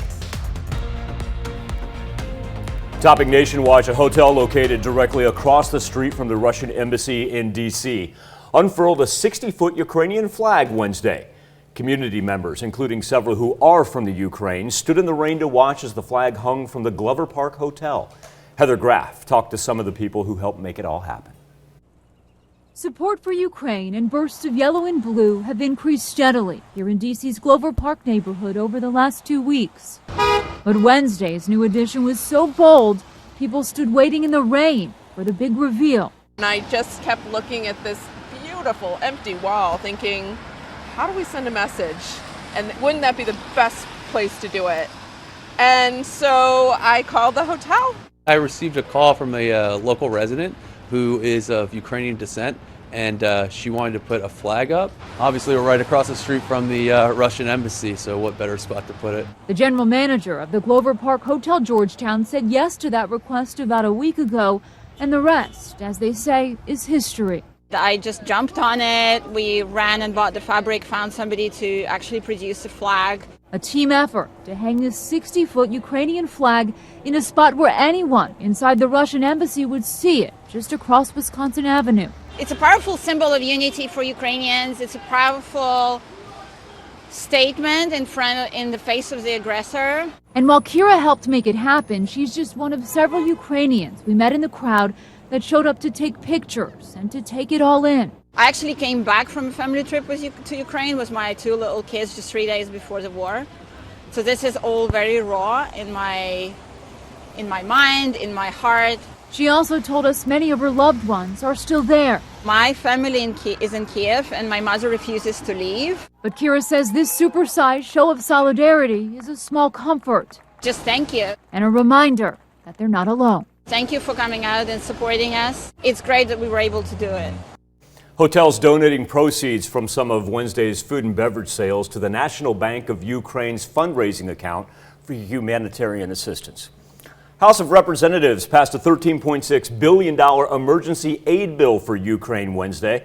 Topping Nation Watch, a hotel located directly across the street from the Russian embassy in D.C. unfurled a 60-foot Ukrainian flag Wednesday. Community members, including several who are from the Ukraine, stood in the rain to watch as the flag hung from the Glover Park Hotel. Heather Graff talked to some of the people who helped make it all happen. Support for Ukraine and bursts of yellow and blue have increased steadily here in D.C.'s Glover Park neighborhood over the last 2 weeks. But Wednesday's new addition was so bold, people stood waiting in the rain for the big reveal. And I just kept looking at this beautiful empty wall thinking, how do we send a message? And wouldn't that be the best place to do it? And so I called the hotel. I received a call from a local resident who is of Ukrainian descent, and she wanted to put a flag up. Obviously, we're right across the street from the Russian embassy, so what better spot to put it? The general manager of the Glover Park Hotel Georgetown said yes to that request about a week ago, and the rest, as they say, is history. I just jumped on it. We ran and bought the fabric, found somebody to actually produce a flag. A team effort to hang this 60-foot Ukrainian flag in a spot where anyone inside the Russian embassy would see it, just across Wisconsin Avenue. It's a powerful symbol of unity for Ukrainians. It's a powerful statement in the face of the aggressor. And while Kira helped make it happen, she's just one of several Ukrainians we met in the crowd that showed up to take pictures and to take it all in. I actually came back from a family trip to Ukraine with my 2 little kids just 3 days before the war. So this is all very raw in my mind, in my heart. She also told us many of her loved ones are still there. My family is in Kiev, and my mother refuses to leave. But Kira says this supersized show of solidarity is a small comfort. Just thank you. And a reminder that they're not alone. Thank you for coming out and supporting us. It's great that we were able to do it. Hotels donating proceeds from some of Wednesday's food and beverage sales to the National Bank of Ukraine's fundraising account for humanitarian assistance. House of Representatives passed a $13.6 billion emergency aid bill for Ukraine Wednesday.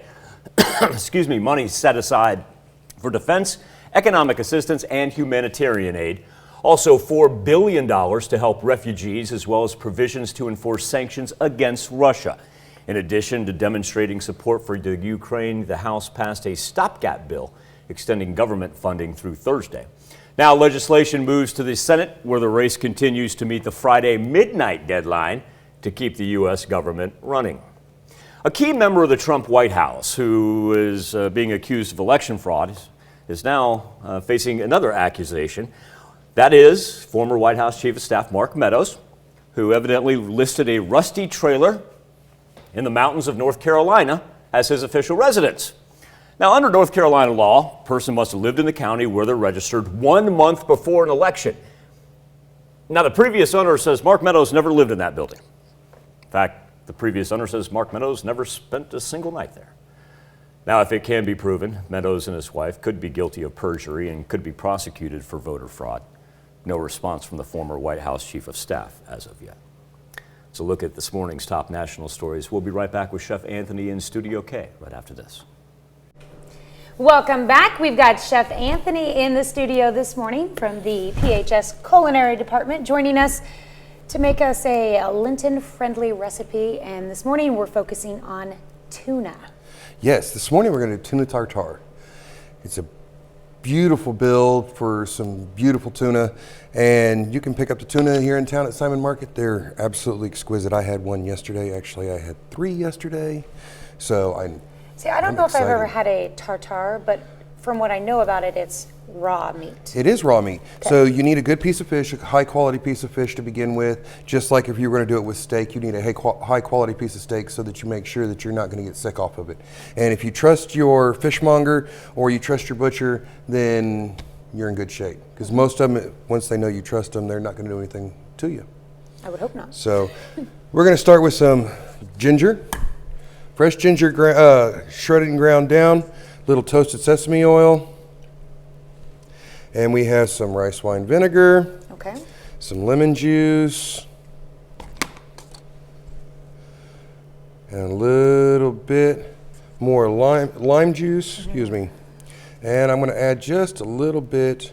Excuse me, money set aside for defense, economic assistance, and humanitarian aid. Also, $4 billion to help refugees, as well as provisions to enforce sanctions against Russia. In addition to demonstrating support for the Ukraine, the House passed a stopgap bill extending government funding through Thursday. Now, legislation moves to the Senate, where the race continues to meet the Friday midnight deadline to keep the U.S. government running. A key member of the Trump White House, who is being accused of election fraud, is now facing another accusation. That is former White House Chief of Staff Mark Meadows, who evidently listed a rusty trailer in the mountains of North Carolina as his official residence. Now, under North Carolina law, a person must have lived in the county where they're registered 1 month before an election. Now, the previous owner says Mark Meadows never lived in that building. In fact, the previous owner says Mark Meadows never spent a single night there. Now, if it can be proven, Meadows and his wife could be guilty of perjury and could be prosecuted for voter fraud. No response from the former White House chief of staff as of yet. So look at this morning's top national stories. We'll be right back with Chef Anthony in Studio K right after this. Welcome back. We've got Chef Anthony in the studio this morning from the PHS Culinary Department, joining us to make us a Lenten-friendly recipe. And this morning we're focusing on tuna. Yes, this morning we're going to do tuna tartare. It's a beautiful build for some beautiful tuna, and you can pick up the tuna here in town at Simon Market. They're absolutely exquisite. I had one yesterday. Actually, I had 3 yesterday. So I don't know if I've ever had a tartare, but from what I know about it, it's raw meat. It is raw meat. Okay. So you need a good piece of fish, a high quality piece of fish to begin with. Just like if you were going to do it with steak, you need a high quality piece of steak so that you make sure that you're not going to get sick off of it. And if you trust your fishmonger or you trust your butcher, then you're in good shape. Because most of them, once they know you trust them, they're not going to do anything to you. I would hope not. So we're going to start with some ginger. Fresh ginger shredded and ground down, little toasted sesame oil. And we have some rice wine vinegar, some lemon juice, and a little bit more lime juice, excuse me. And I'm going to add just a little bit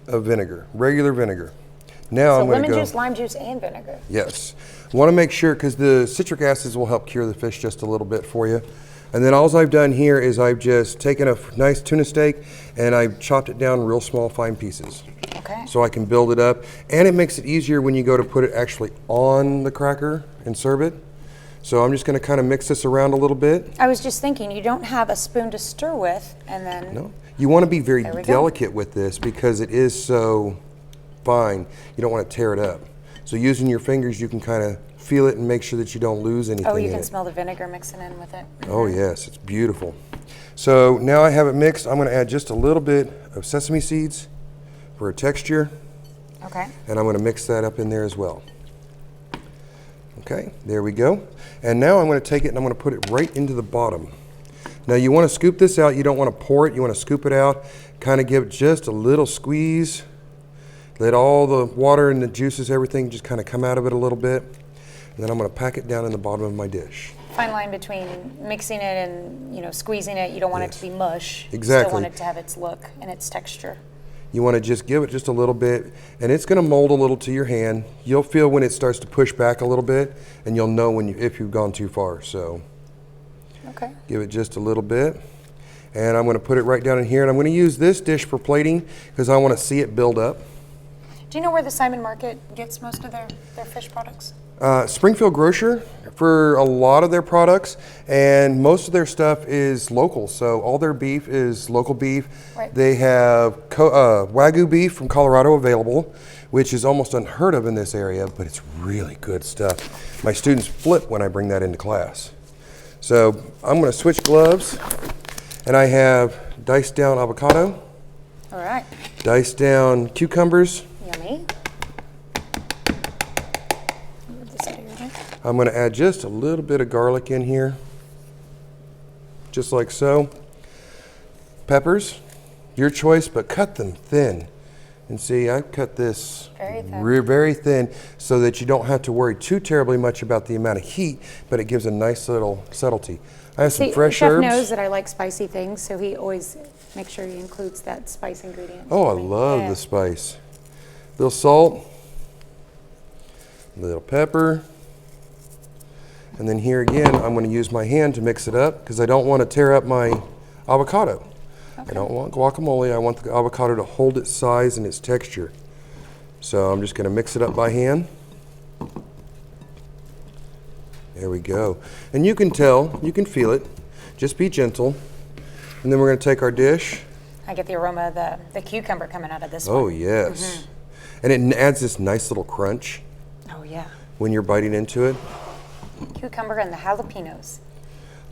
of vinegar, regular vinegar. Now I'm going to go. Lemon juice, lime juice, and vinegar. Yes. I want to make sure, because the citric acids will help cure the fish just a little bit for you. And then all I've done here is I've just taken a nice tuna steak and I've chopped it down real small fine pieces. Okay. So I can build it up. And it makes it easier when you go to put it actually on the cracker and serve it. So I'm just going to kind of mix this around a little bit. I was just thinking, you don't have a spoon to stir with, and then... No. You want to be very delicate with this because it is so fine. You don't want to tear it up. So using your fingers, you can kind of feel it and make sure that you don't lose anything. Oh, you can smell the vinegar mixing in with it. Oh yes, it's beautiful. So now I have it mixed. I'm going to add just a little bit of sesame seeds for a texture. Okay. And I'm going to mix that up in there as well. Okay, there we go. And now I'm going to take it and I'm going to put it right into the bottom. Now you want to scoop this out. You don't want to pour it. You want to scoop it out, kind of give it just a little squeeze. Let all the water and the juices, everything just kind of come out of it a little bit. And then I'm going to pack it down in the bottom of my dish. Fine line between mixing it and, squeezing it. You don't want it to be mush. Exactly. You still want it to have its look and its texture. You want to just give it just a little bit, and it's going to mold a little to your hand. You'll feel when it starts to push back a little bit, and you'll know if you've gone too far. So give it just a little bit. And I'm going to put it right down in here, and I'm going to use this dish for plating because I want to see it build up. Do you know where the Simon Market gets most of their fish products? Springfield Grocer for a lot of their products, and most of their stuff is local. So all their beef is local beef. Right. They have Wagyu beef from Colorado available, which is almost unheard of in this area, but it's really good stuff. My students flip when I bring that into class. So I'm going to switch gloves, and I have diced down avocado. All right. Diced down cucumbers. Yummy. I'm going to add just a little bit of garlic in here, just like so. Peppers, your choice, but cut them thin. And see, I cut this very thin so that you don't have to worry too terribly much about the amount of heat, but it gives a nice little subtlety. I have some fresh herbs. Chef knows that I like spicy things, so he always makes sure he includes that spice ingredient. Oh, I love the spice. A little salt, a little pepper. And then here again, I'm going to use my hand to mix it up because I don't want to tear up my avocado. I don't want guacamole. I want the avocado to hold its size and its texture. So I'm just going to mix it up by hand. There we go. And you can tell, you can feel it. Just be gentle. And then we're going to take our dish. I get the aroma of the cucumber coming out of this one. Oh, yes. And it adds this nice little crunch. Oh, yeah. When you're biting into it. Cucumber and the jalapenos.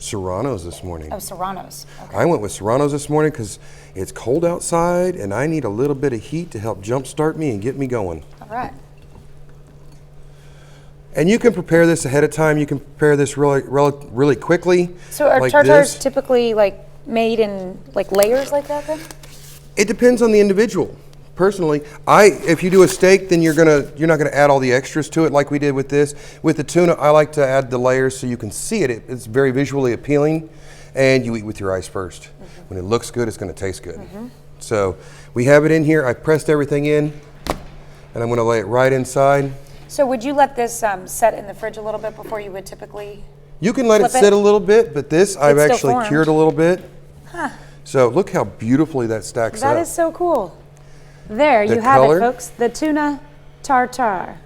Serranos this morning. Oh, Serranos. Okay. I went with Serranos this morning because it's cold outside and I need a little bit of heat to help jumpstart me and get me going. All right. And you can prepare this ahead of time. You can prepare this really quickly. So are like tartars this. typically like made in like layers like that then? It depends on the individual. Personally, if you do a steak, then you're not gonna add all the extras to it like we did with this. With the tuna, I like to add the layers so you can see it. It's very visually appealing, and you eat with your eyes first. When it looks good, it's gonna taste good. So we have it in here. I pressed everything in, and I'm gonna lay it right inside. So would you let this set in the fridge a little bit before you would typically? You can let it sit a little bit, but this I've still actually formed. cured a little bit. Huh. So look how beautifully that stacks up. That is so cool. There, The you have color. it, folks. The tuna tartare.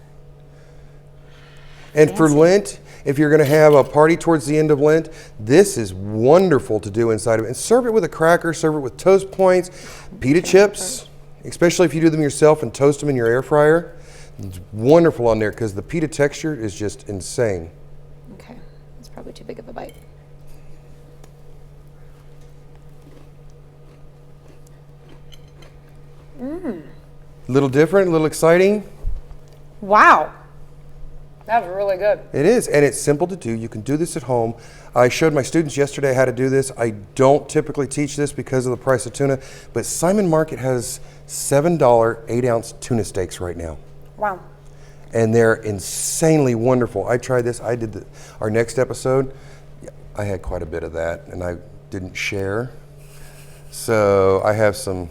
And for Lent, if you're going to have a party towards the end of Lent, this is wonderful to do inside of it. And serve it with a cracker, serve it with toast points, pita chips, especially if you do them yourself and toast them in your air fryer. It's wonderful on there because the pita texture is just insane. Okay, that's probably too big of a bite. A little different, a little exciting. Wow. That was really good. It is, and it's simple to do. You can do this at home. I showed my students yesterday how to do this. I don't typically teach this because of the price of tuna, but Simon Market has $7 8-ounce tuna steaks right now. Wow. And they're insanely wonderful. I tried this. I did our next episode. I had quite a bit of that, and I didn't share. So I have some.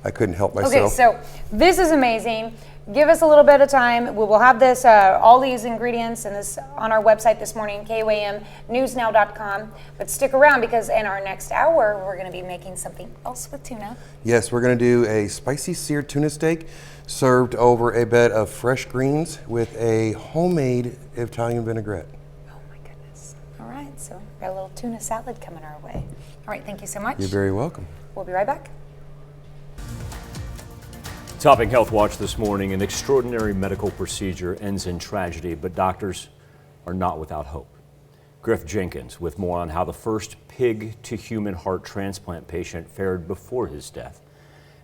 I couldn't help myself. Okay, so this is amazing. Give us a little bit of time. We will have this, all these ingredients and this on our website this morning, KOAMnewsnow.com. But stick around because in our next hour, we're going to be making something else with tuna. Yes, we're going to do a spicy seared tuna steak served over a bed of fresh greens with a homemade Italian vinaigrette. Oh my goodness. All right, so we've got a little tuna salad coming our way. All right, thank you so much. You're very welcome. We'll be right back. Topping Healthwatch this morning, an extraordinary medical procedure ends in tragedy, but doctors are not without hope. Griff Jenkins with more on how the first pig-to-human heart transplant patient fared before his death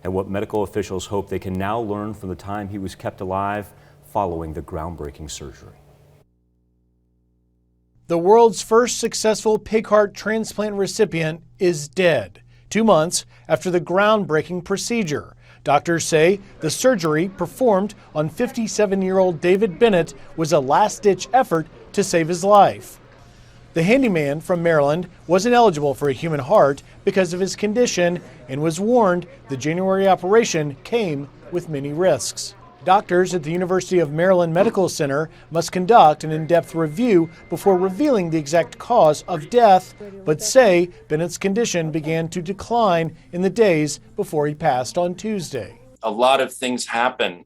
and what medical officials hope they can now learn from the time he was kept alive following the groundbreaking surgery. The world's first successful pig heart transplant recipient is dead, 2 months after the groundbreaking procedure. Doctors say the surgery performed on 57-year-old David Bennett was a last-ditch effort to save his life. The handyman from Maryland wasn't eligible for a human heart because of his condition and was warned the January operation came with many risks. Doctors at the University of Maryland Medical Center must conduct an in-depth review before revealing the exact cause of death, but say Bennett's condition began to decline in the days before he passed on Tuesday. A lot of things happen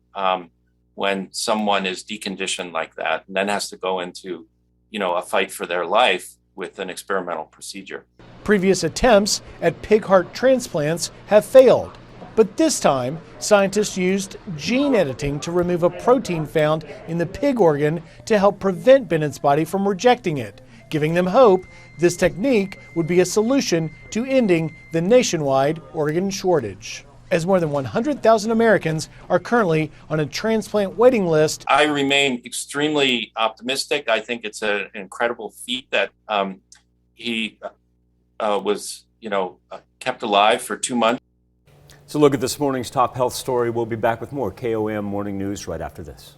when someone is deconditioned like that and then has to go into, a fight for their life with an experimental procedure. Previous attempts at pig heart transplants have failed. But this time, scientists used gene editing to remove a protein found in the pig organ to help prevent Bennett's body from rejecting it, giving them hope this technique would be a solution to ending the nationwide organ shortage. As more than 100,000 Americans are currently on a transplant waiting list. I remain extremely optimistic. I think it's an incredible feat that he was, kept alive for 2 months. So look at this morning's top health story. We'll be back with more KOAM Morning News right after this.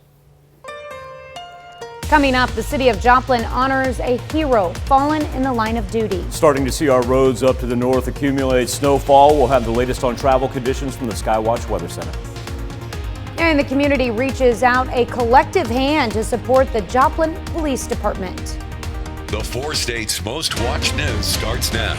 Coming up, the city of Joplin honors a hero fallen in the line of duty. Starting to see our roads up to the north accumulate snowfall. We'll have the latest on travel conditions from the Skywatch Weather Center. And the community reaches out a collective hand to support the Joplin Police Department. The 4 states' most watched news starts now.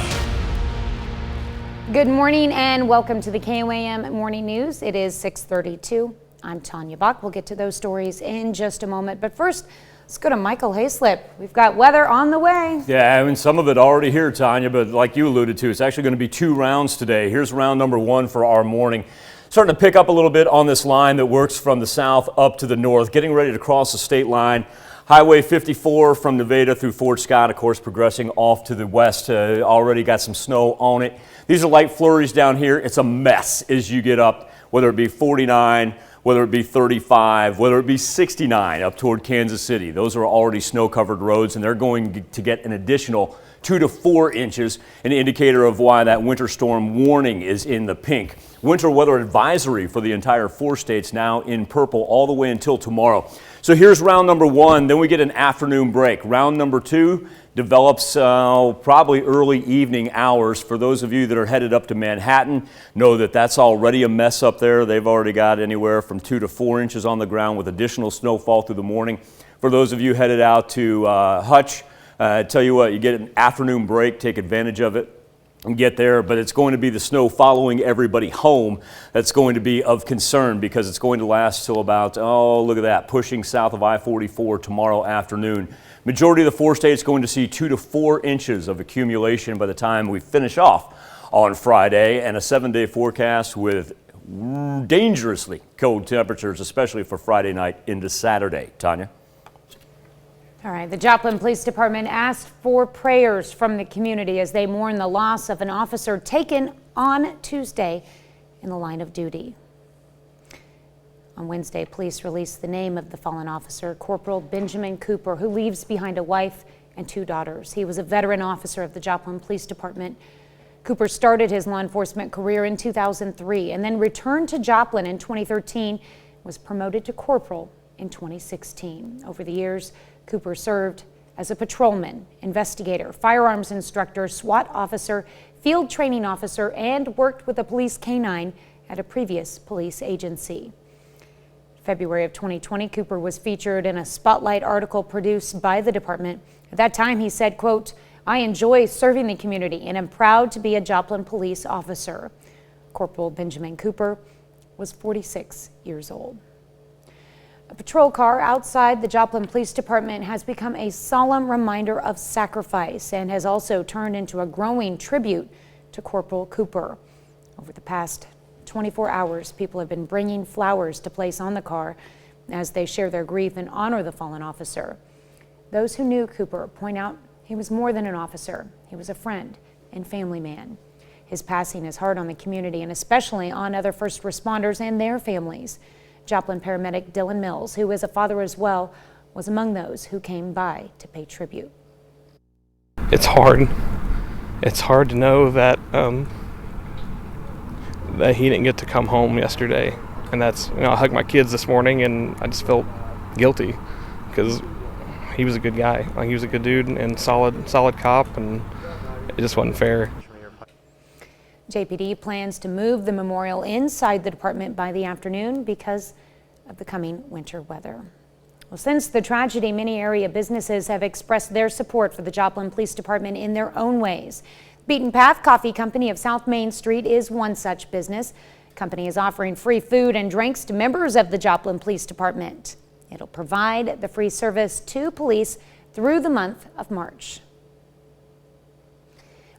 Good morning and welcome to the KOAM Morning News. It is 6:32. I'm Tanya Bach. We'll get to those stories in just a moment. But first, let's go to Michael Hayslip. We've got weather on the way. Yeah, I mean, some of it already here, Tanya, but like you alluded to, it's actually going to be 2 rounds today. Here's round number 1 for our morning. Starting to pick up a little bit on this line that works from the south up to the north, getting ready to cross the state line. Highway 54 from Nevada through Fort Scott, of course, progressing off to the west. Already got some snow on it. These are light flurries down here. It's a mess as you get up, whether it be 49, whether it be 35, whether it be 69 up toward Kansas City. Those are already snow-covered roads, and they're going to get an additional 2 to 4 inches, an indicator of why that winter storm warning is in the pink. Winter weather advisory for the entire 4 states now in purple all the way until tomorrow. So here's round number 1, then we get an afternoon break. Round number 2 develops probably early evening hours. For those of you that are headed up to Manhattan, know that that's already a mess up there. They've already got anywhere from 2 to 4 inches on the ground with additional snowfall through the morning. For those of you headed out to Hutch, tell you what, you get an afternoon break, take advantage of it and get there, but it's going to be the snow following everybody home that's going to be of concern, because it's going to last till about, oh, look at that, pushing south of I-44 tomorrow afternoon. Majority of the 4 states going to see 2 to 4 inches of accumulation by the time we finish off on Friday, and a 7-day forecast with dangerously cold temperatures, especially for Friday night into Saturday. Tanya? All right, the Joplin Police Department asked for prayers from the community as they mourn the loss of an officer taken on Tuesday in the line of duty. On Wednesday, police released the name of the fallen officer, Corporal Benjamin Cooper, who leaves behind a wife and 2 daughters. He was a veteran officer of the Joplin Police Department. Cooper started his law enforcement career in 2003 and then returned to Joplin in 2013, was promoted to corporal in 2016. Over the years, Cooper served as a patrolman, investigator, firearms instructor, SWAT officer, field training officer, and worked with a police canine at a previous police agency. In February of 2020, Cooper was featured in a spotlight article produced by the department. At that time, he said, quote, "I enjoy serving the community and am proud to be a Joplin police officer." Corporal Benjamin Cooper was 46 years old. A patrol car outside the Joplin Police Department has become a solemn reminder of sacrifice and has also turned into a growing tribute to Corporal Cooper. Over the past 24 hours, people have been bringing flowers to place on the car as they share their grief and honor the fallen officer. Those who knew Cooper point out he was more than an officer. He was a friend and family man. His passing is hard on the community and especially on other first responders and their families. Joplin paramedic Dylan Mills, who is a father as well, was among those who came by to pay tribute. It's hard. It's hard to know that that he didn't get to come home yesterday, and that's, I hugged my kids this morning, and I just felt guilty because he was a good guy. Like, he was a good dude and solid cop, and it just wasn't fair. JPD plans to move the memorial inside the department by the afternoon because of the coming winter weather. Well, since the tragedy, many area businesses have expressed their support for the Joplin Police Department in their own ways. Beaten Path Coffee Company of South Main Street is one such business. The company is offering free food and drinks to members of the Joplin Police Department. It'll provide the free service to police through the month of March.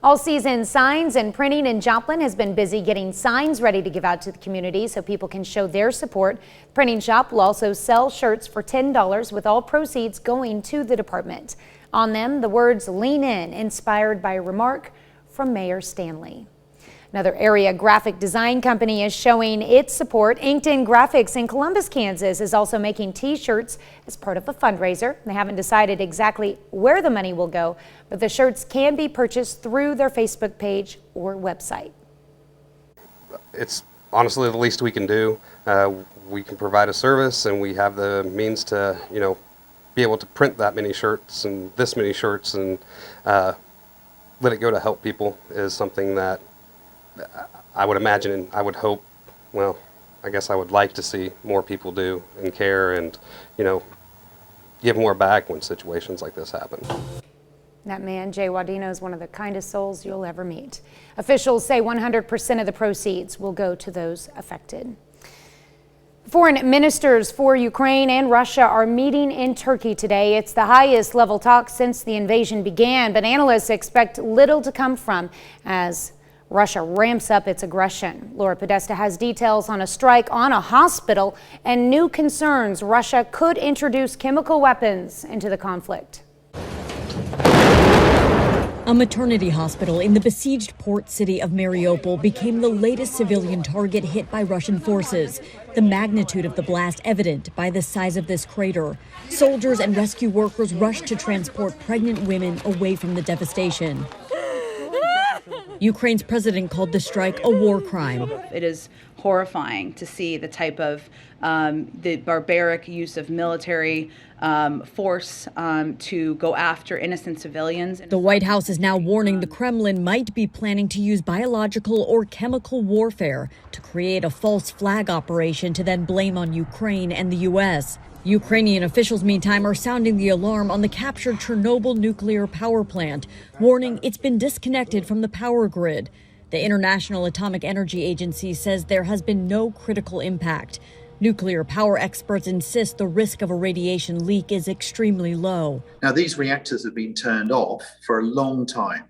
All season signs and printing in Joplin has been busy getting signs ready to give out to the community so people can show their support. The printing shop will also sell shirts for $10 with all proceeds going to the department. On them, the words "Lean In," inspired by a remark from Mayor Stanley. Another area graphic design company is showing its support. Inked In Graphics in Columbus, Kansas is also making t-shirts as part of a fundraiser. They haven't decided exactly where the money will go, but the shirts can be purchased through their Facebook page or website. It's honestly the least we can do. We can provide a service, and we have the means to, be able to print that many shirts and this many shirts and let it go to help people is something that I would imagine, and I would hope, well, I guess I would like to see more people do and care and, give more back when situations like this happen. That man, Jay Wadino, is one of the kindest souls you'll ever meet. Officials say 100% of the proceeds will go to those affected. Foreign ministers for Ukraine and Russia are meeting in Turkey today. It's the highest level talk since the invasion began, but analysts expect little to come from as Russia ramps up its aggression. Laura Podesta has details on a strike on a hospital and new concerns Russia could introduce chemical weapons into the conflict. A maternity hospital in the besieged port city of Mariupol became the latest civilian target hit by Russian forces. The magnitude of the blast evident by the size of this crater. Soldiers and rescue workers rushed to transport pregnant women away from the devastation. Ukraine's president called the strike a war crime. It is horrifying to see the type of the barbaric use of military force to go after innocent civilians. The White House is now warning the Kremlin might be planning to use biological or chemical warfare to create a false flag operation to then blame on Ukraine and the U.S. Ukrainian officials, meantime, are sounding the alarm on the captured Chernobyl nuclear power plant, warning it's been disconnected from the power grid. The International Atomic Energy Agency says there has been no critical impact. Nuclear power experts insist the risk of a radiation leak is extremely low. Now, these reactors have been turned off for a long time.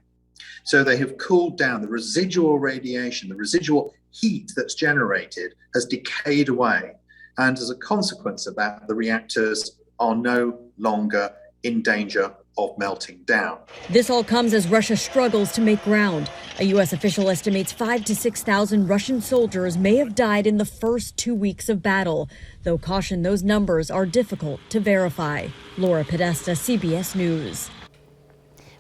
So they have cooled down. The residual radiation, the residual heat that's generated has decayed away. And as a consequence of that, the reactors are no longer in danger of melting down. This all comes as Russia struggles to make ground. A U.S. official estimates 5,000 to 6,000 Russian soldiers may have died in the first 2 weeks of battle, though caution those numbers are difficult to verify. Laura Podesta, CBS News.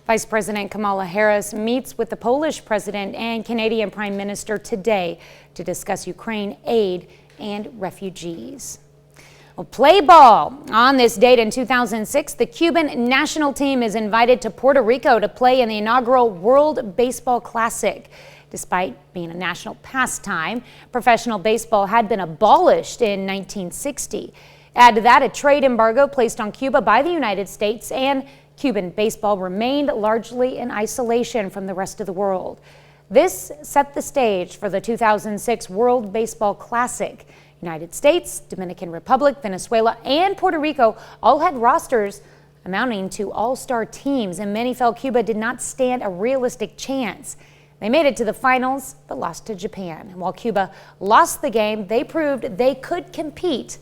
Vice President Kamala Harris meets with the Polish president and Canadian Prime Minister today to discuss Ukraine aid and refugees. Well, play ball. On this date in 2006, the Cuban national team is invited to Puerto Rico to play in the inaugural World Baseball Classic. Despite being a national pastime, professional baseball had been abolished in 1960. Add to that a trade embargo placed on Cuba by the United States, and Cuban baseball remained largely in isolation from the rest of the world. This set the stage for the 2006 World Baseball Classic. United States, Dominican Republic, Venezuela, and Puerto Rico all had rosters amounting to all-star teams, and many felt Cuba did not stand a realistic chance. They made it to the finals, but lost to Japan. And while Cuba lost the game, they proved they could compete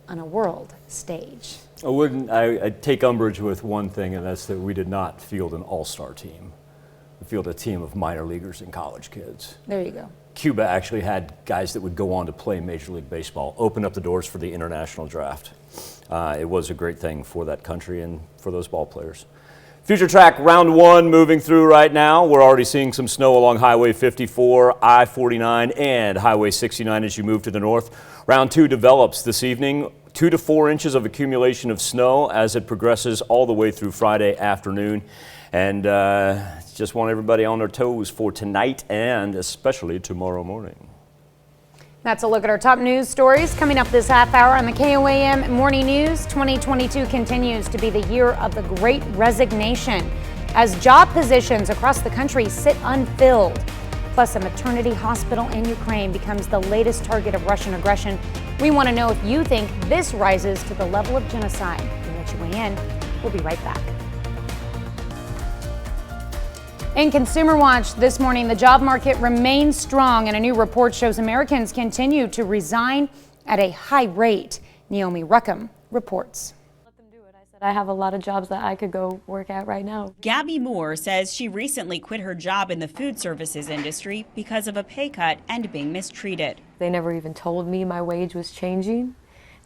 on a world stage. I'd take umbrage with one thing, and that's that we did not field an all-star team. We fielded a team of minor leaguers and college kids. There you go. Cuba actually had guys that would go on to play Major League Baseball, open up the doors for the international draft. It was a great thing for that country and for those ball players. Future Track Round 1 moving through right now. We're already seeing some snow along Highway 54, I-49, and Highway 69 as you move to the north. Round 2 develops this evening. 2 to 4 inches of accumulation of snow as it progresses all the way through Friday afternoon. And just want everybody on their toes for tonight and especially tomorrow morning. That's a look at our top news stories coming up this half hour on the KOAM Morning News. 2022 continues to be the year of the Great Resignation as job positions across the country sit unfilled. Plus, a maternity hospital in Ukraine becomes the latest target of Russian aggression. We want to know if you think this rises to the level of genocide. We'll let you weigh in. We'll be right back. In Consumer Watch this morning, the job market remains strong, and a new report shows Americans continue to resign at a high rate. Naomi Ruckham reports. I have a lot of jobs that I could go work at right now. Gabby Moore says she recently quit her job in the food services industry because of a pay cut and being mistreated. They never even told me my wage was changing.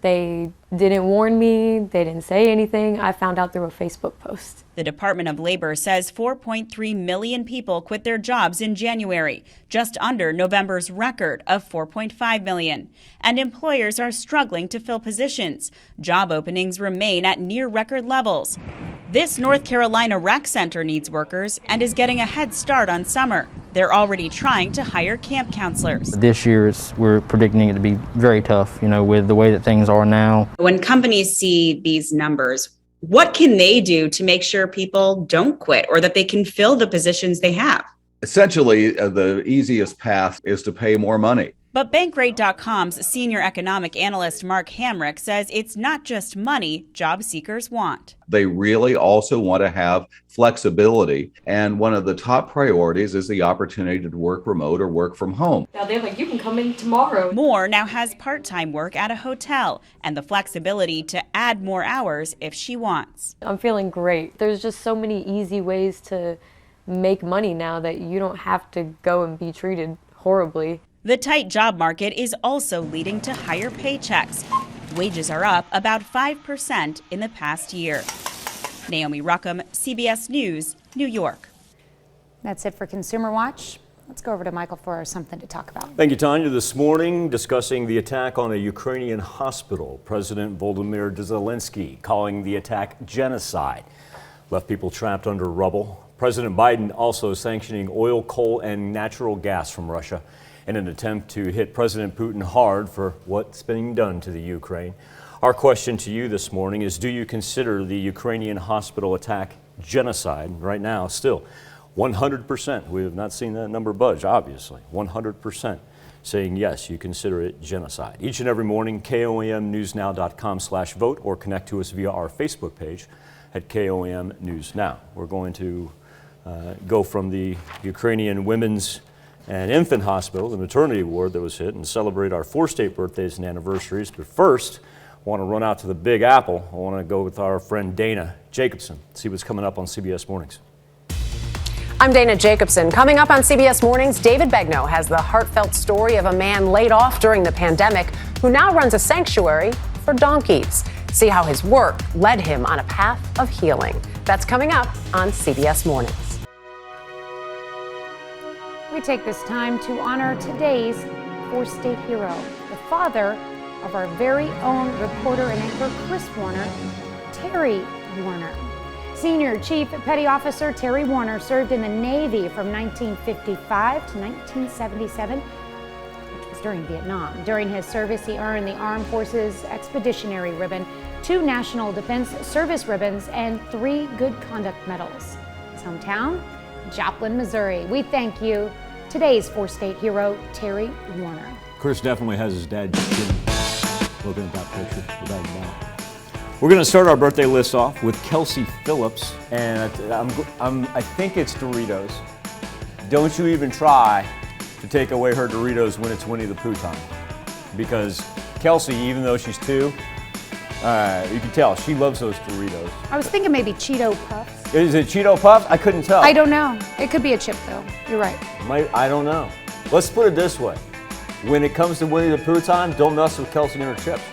They didn't warn me. They didn't say anything. I found out through a Facebook post. The Department of Labor says 4.3 million people quit their jobs in January, just under November's record of 4.5 million. And employers are struggling to fill positions. Job openings remain at near record levels. This North Carolina rec center needs workers and is getting a head start on summer. They're already trying to hire camp counselors. This year, we're predicting it to be very tough, with the way that things are now. When companies see these numbers, what can they do to make sure people don't quit or that they can fill the positions they have? Essentially, the easiest path is to pay more money. But Bankrate.com's senior economic analyst Mark Hamrick says it's not just money job seekers want. They really also want to have flexibility. And one of the top priorities is the opportunity to work remote or work from home. Now they're like, you can come in tomorrow. Moore now has part-time work at a hotel and the flexibility to add more hours if she wants. I'm feeling great. There's just so many easy ways to make money now that you don't have to go and be treated horribly. The tight job market is also leading to higher paychecks. Wages are up about 5% in the past year. Naomi Ruckham, CBS News, New York. That's it for Consumer Watch. Let's go over to Michael for something to talk about. Thank you, Tanya. This morning, discussing the attack on a Ukrainian hospital. President Volodymyr Zelensky calling the attack genocide. Left people trapped under rubble. President Biden also sanctioning oil, coal, and natural gas from Russia in an attempt to hit President Putin hard for what's being done to the Ukraine. Our question to you this morning is, do you consider the Ukrainian hospital attack genocide right now? Still, 100%. We have not seen that number budge, obviously. 100% saying yes, you consider it genocide. Each and every morning, KOAMnewsnow.com/vote or connect to us via our Facebook page at KOAM News Now. We're going to go from the Ukrainian Women's and Infant Hospital, the maternity ward that was hit, and celebrate our 4 state birthdays and anniversaries. But first, I want to run out to the Big Apple. I want to go with our friend Dana Jacobson, see what's coming up on CBS Mornings. I'm Dana Jacobson. Coming up on CBS Mornings, David Begnaud has the heartfelt story of a man laid off during the pandemic who now runs a sanctuary for donkeys. See how his work led him on a path of healing. That's coming up on CBS Mornings. We take this time to honor today's 4-state hero, the father of our very own reporter and anchor Chris Warner, Terry Warner. Senior Chief Petty Officer Terry Warner served in the Navy from 1955 to 1977, which was during Vietnam. During his service, he earned the Armed Forces Expeditionary Ribbon, 2 National Defense Service Ribbons, and 3 Good Conduct Medals. His hometown, Joplin, Missouri. We thank you, today's 4-state hero, Terry Warner. Chris definitely has his dad's chin. Looking at that picture, without a doubt. We're going to start our birthday list off with Kelsey Phillips, and I think it's Doritos. Don't you even try to take away her Doritos when it's Winnie the Pooh time, because Kelsey, even though she's 2, you can tell she loves those Doritos. I was thinking maybe Cheeto Puffs. Is it Cheeto Puffs? I couldn't tell. I don't know. It could be a chip, though. You're right. I don't know. Let's put it this way. When it comes to Winnie the Pooh time, don't mess with Kelsey and her chips.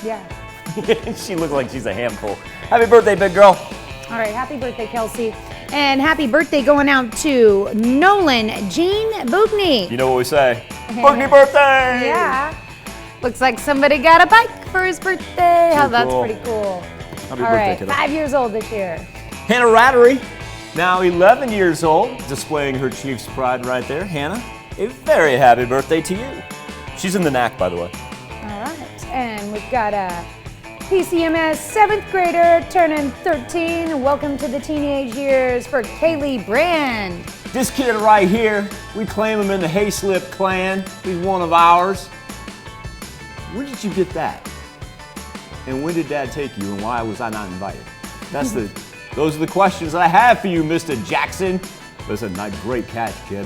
Yeah. She looks like she's a handful. Happy birthday, big girl. All right, happy birthday, Kelsey. And happy birthday going out to Nolan Jean Boogney. You know what we say? Boogney birthday! Yeah. Looks like somebody got a bike for his birthday. Pretty That's cool. pretty cool. Happy All birthday, right, kiddo. 5 years old this year. Hannah Rattery, now 11 years old, displaying her Chiefs pride right there. Hannah, a very happy birthday to you. She's in the knack, by the way. All right, and we've got a PCMS 7th grader turning 13. Welcome to the teenage years for Kaylee Brand. This kid right here, we claim him in the Hayslip clan. He's one of ours. Where did you get that? And when did Dad take you, and why was I not invited? Those are the questions I have for you, Mr. Jackson. Listen, great catch, kid.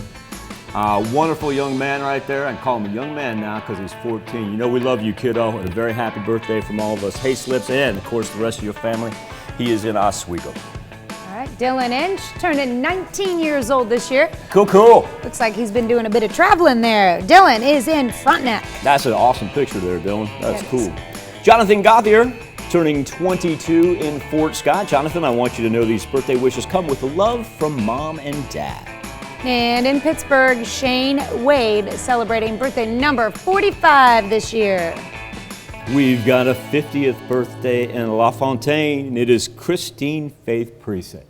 Wonderful young man right there. I call him a young man now because he's 14. You know we love you, kiddo. And a very happy birthday from all of us Hayslips and, of course, the rest of your family. He is in Oswego. All right, Dylan Inch turning 19 years old this year. Cool. Looks like he's been doing a bit of traveling there. Dylan is in Frontenac. That's an awesome picture there, Dylan. That's Yes. cool. Jonathan Gauthier turning 22 in Fort Scott. Jonathan, I want you to know these birthday wishes come with love from Mom and Dad. And in Pittsburgh, Shane Wade celebrating birthday number 45 this year. We've got a 50th birthday in La Fontaine. It is Christine Faith Precinct.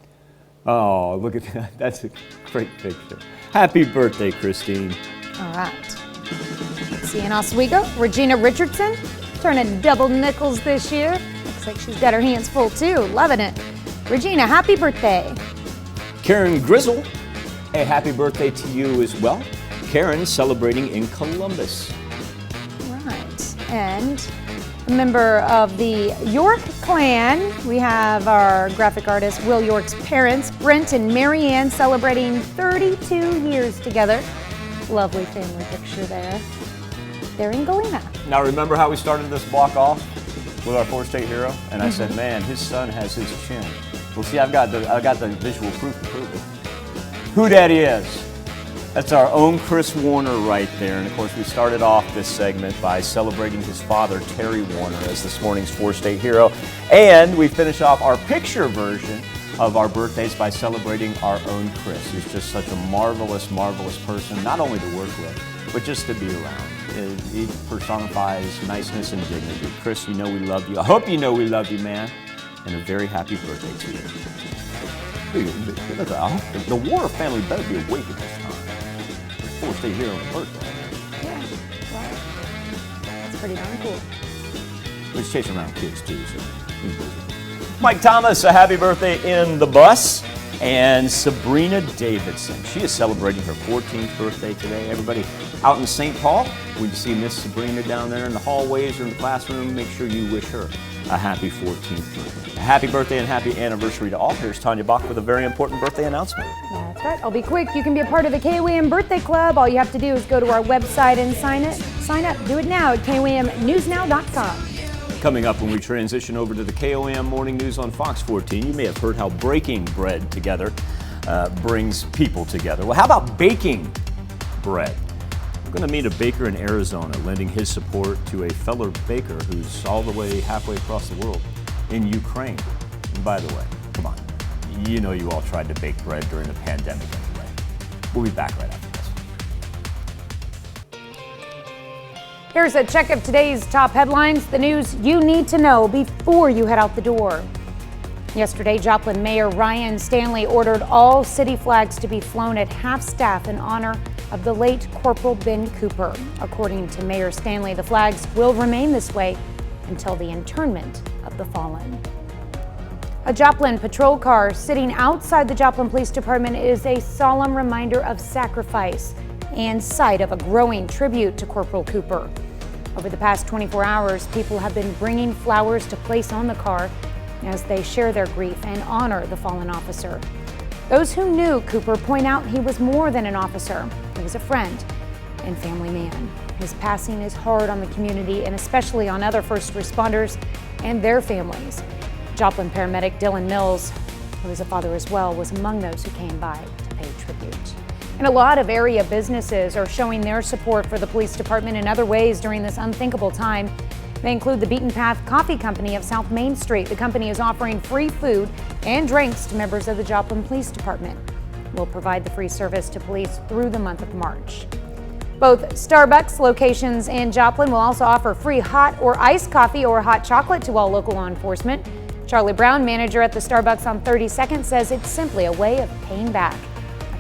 Oh, look at that. That's a great picture. Happy birthday, Christine. All right. Let's see, in Oswego, Regina Richardson turning double nickels this year. Looks like she's got her hands full too. Loving it. Regina, happy birthday. Karen Grizzle, a happy birthday to you as well. Karen celebrating in Columbus. and a member of the York clan. We have our graphic artist Will York's parents, Brent and Marianne, celebrating 32 years together. Lovely family picture there. They're in Galena. Now remember how we started this block off with our four-state hero? And I said, man, his son has his chin. Well, see, I've got the visual proof to prove it. Who Daddy is. That's our own Chris Warner right there. And of course, we started off this segment by celebrating his father, Terry Warner, as this morning's four-state hero. And we finish off our picture version of our birthdays by celebrating our own Chris, who's just such a marvelous, marvelous person, not only to work with, but just to be around. He personifies niceness and dignity. Chris, you know we love you. I hope you know we love you, man. And a very happy birthday to you. The Warner family better be awake at this time. Four-state hero on the birthday. Yeah, well, that's pretty darn cool. He's chasing around kids too, so he's busy. Mike Thomas, a happy birthday in the bus. And Sabrina Davidson, she is celebrating her 14th birthday today. Everybody out in St. Paul, when you see Miss Sabrina down there in the hallways or in the classroom, make sure you wish her a happy 14th birthday. A happy birthday and happy anniversary to all. Here's Tanya Bach with a very important birthday announcement. That's right. I'll be quick. You can be a part of the KOAM Birthday Club. All you have to do is go to our website and sign up. Do it now at KOAMnewsnow.com. Coming up when we transition over to the KOAM Morning News on Fox 14, you may have heard how breaking bread together brings people together. Well, how about baking bread? We're going to meet a baker in Arizona lending his support to a fellow baker who's all the way halfway across the world in Ukraine. And by the way, come on, you know you all tried to bake bread during the pandemic anyway. We'll be back right after this. Here's a check of today's top headlines, the news you need to know before you head out the door. Yesterday, Joplin Mayor Ryan Stanley ordered all city flags to be flown at half-staff in honor of the late Corporal Ben Cooper. According to Mayor Stanley, the flags will remain this way until the interment of the fallen. A Joplin patrol car sitting outside the Joplin Police Department is a solemn reminder of sacrifice and sight of a growing tribute to Corporal Cooper. Over the past 24 hours, people have been bringing flowers to place on the car as they share their grief and honor the fallen officer. Those who knew Cooper point out he was more than an officer. He was a friend and family man. His passing is hard on the community and especially on other first responders and their families. Joplin paramedic Dylan Mills, who is a father as well, was among those who came by to pay tribute. And a lot of area businesses are showing their support for the police department in other ways during this unthinkable time. They include the Beaten Path Coffee Company of South Main Street. The company is offering free food and drinks to members of the Joplin Police Department. We'll provide the free service to police through the month of March. Both Starbucks locations in Joplin will also offer free hot or iced coffee or hot chocolate to all local law enforcement. Charlie Brown, manager at the Starbucks on 32nd, says it's simply a way of paying back.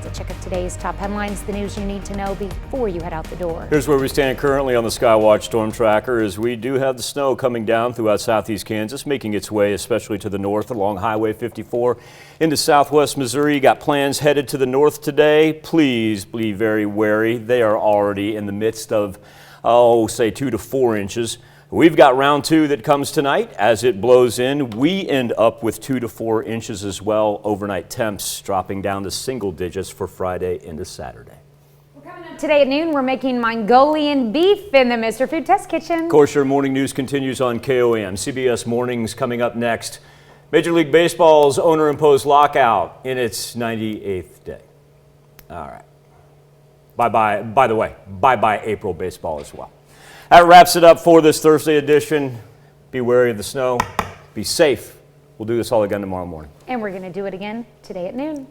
A check of today's top headlines, the news you need to know before you head out the door. Here's where we stand currently on the Skywatch storm tracker as we do have the snow coming down throughout southeast Kansas, making its way especially to the north along Highway 54 into southwest Missouri. You got plans headed to the north today. Please be very wary. They are already in the midst of, say 2 to 4 inches. We've got round 2 that comes tonight. As it blows in, we end up with 2 to 4 inches as well. Overnight temps dropping down to single digits for Friday into Saturday. Today at noon, we're making Mongolian beef in the Mr. Food Test Kitchen. Of course, your morning news continues on KOAM. CBS Mornings coming up next. Major League Baseball's owner-imposed lockout in its 98th day. All right. Bye-bye. By the way, bye-bye April baseball as well. That wraps it up for this Thursday edition. Be wary of the snow. Be safe. We'll do this all again tomorrow morning. And we're going to do it again today at noon.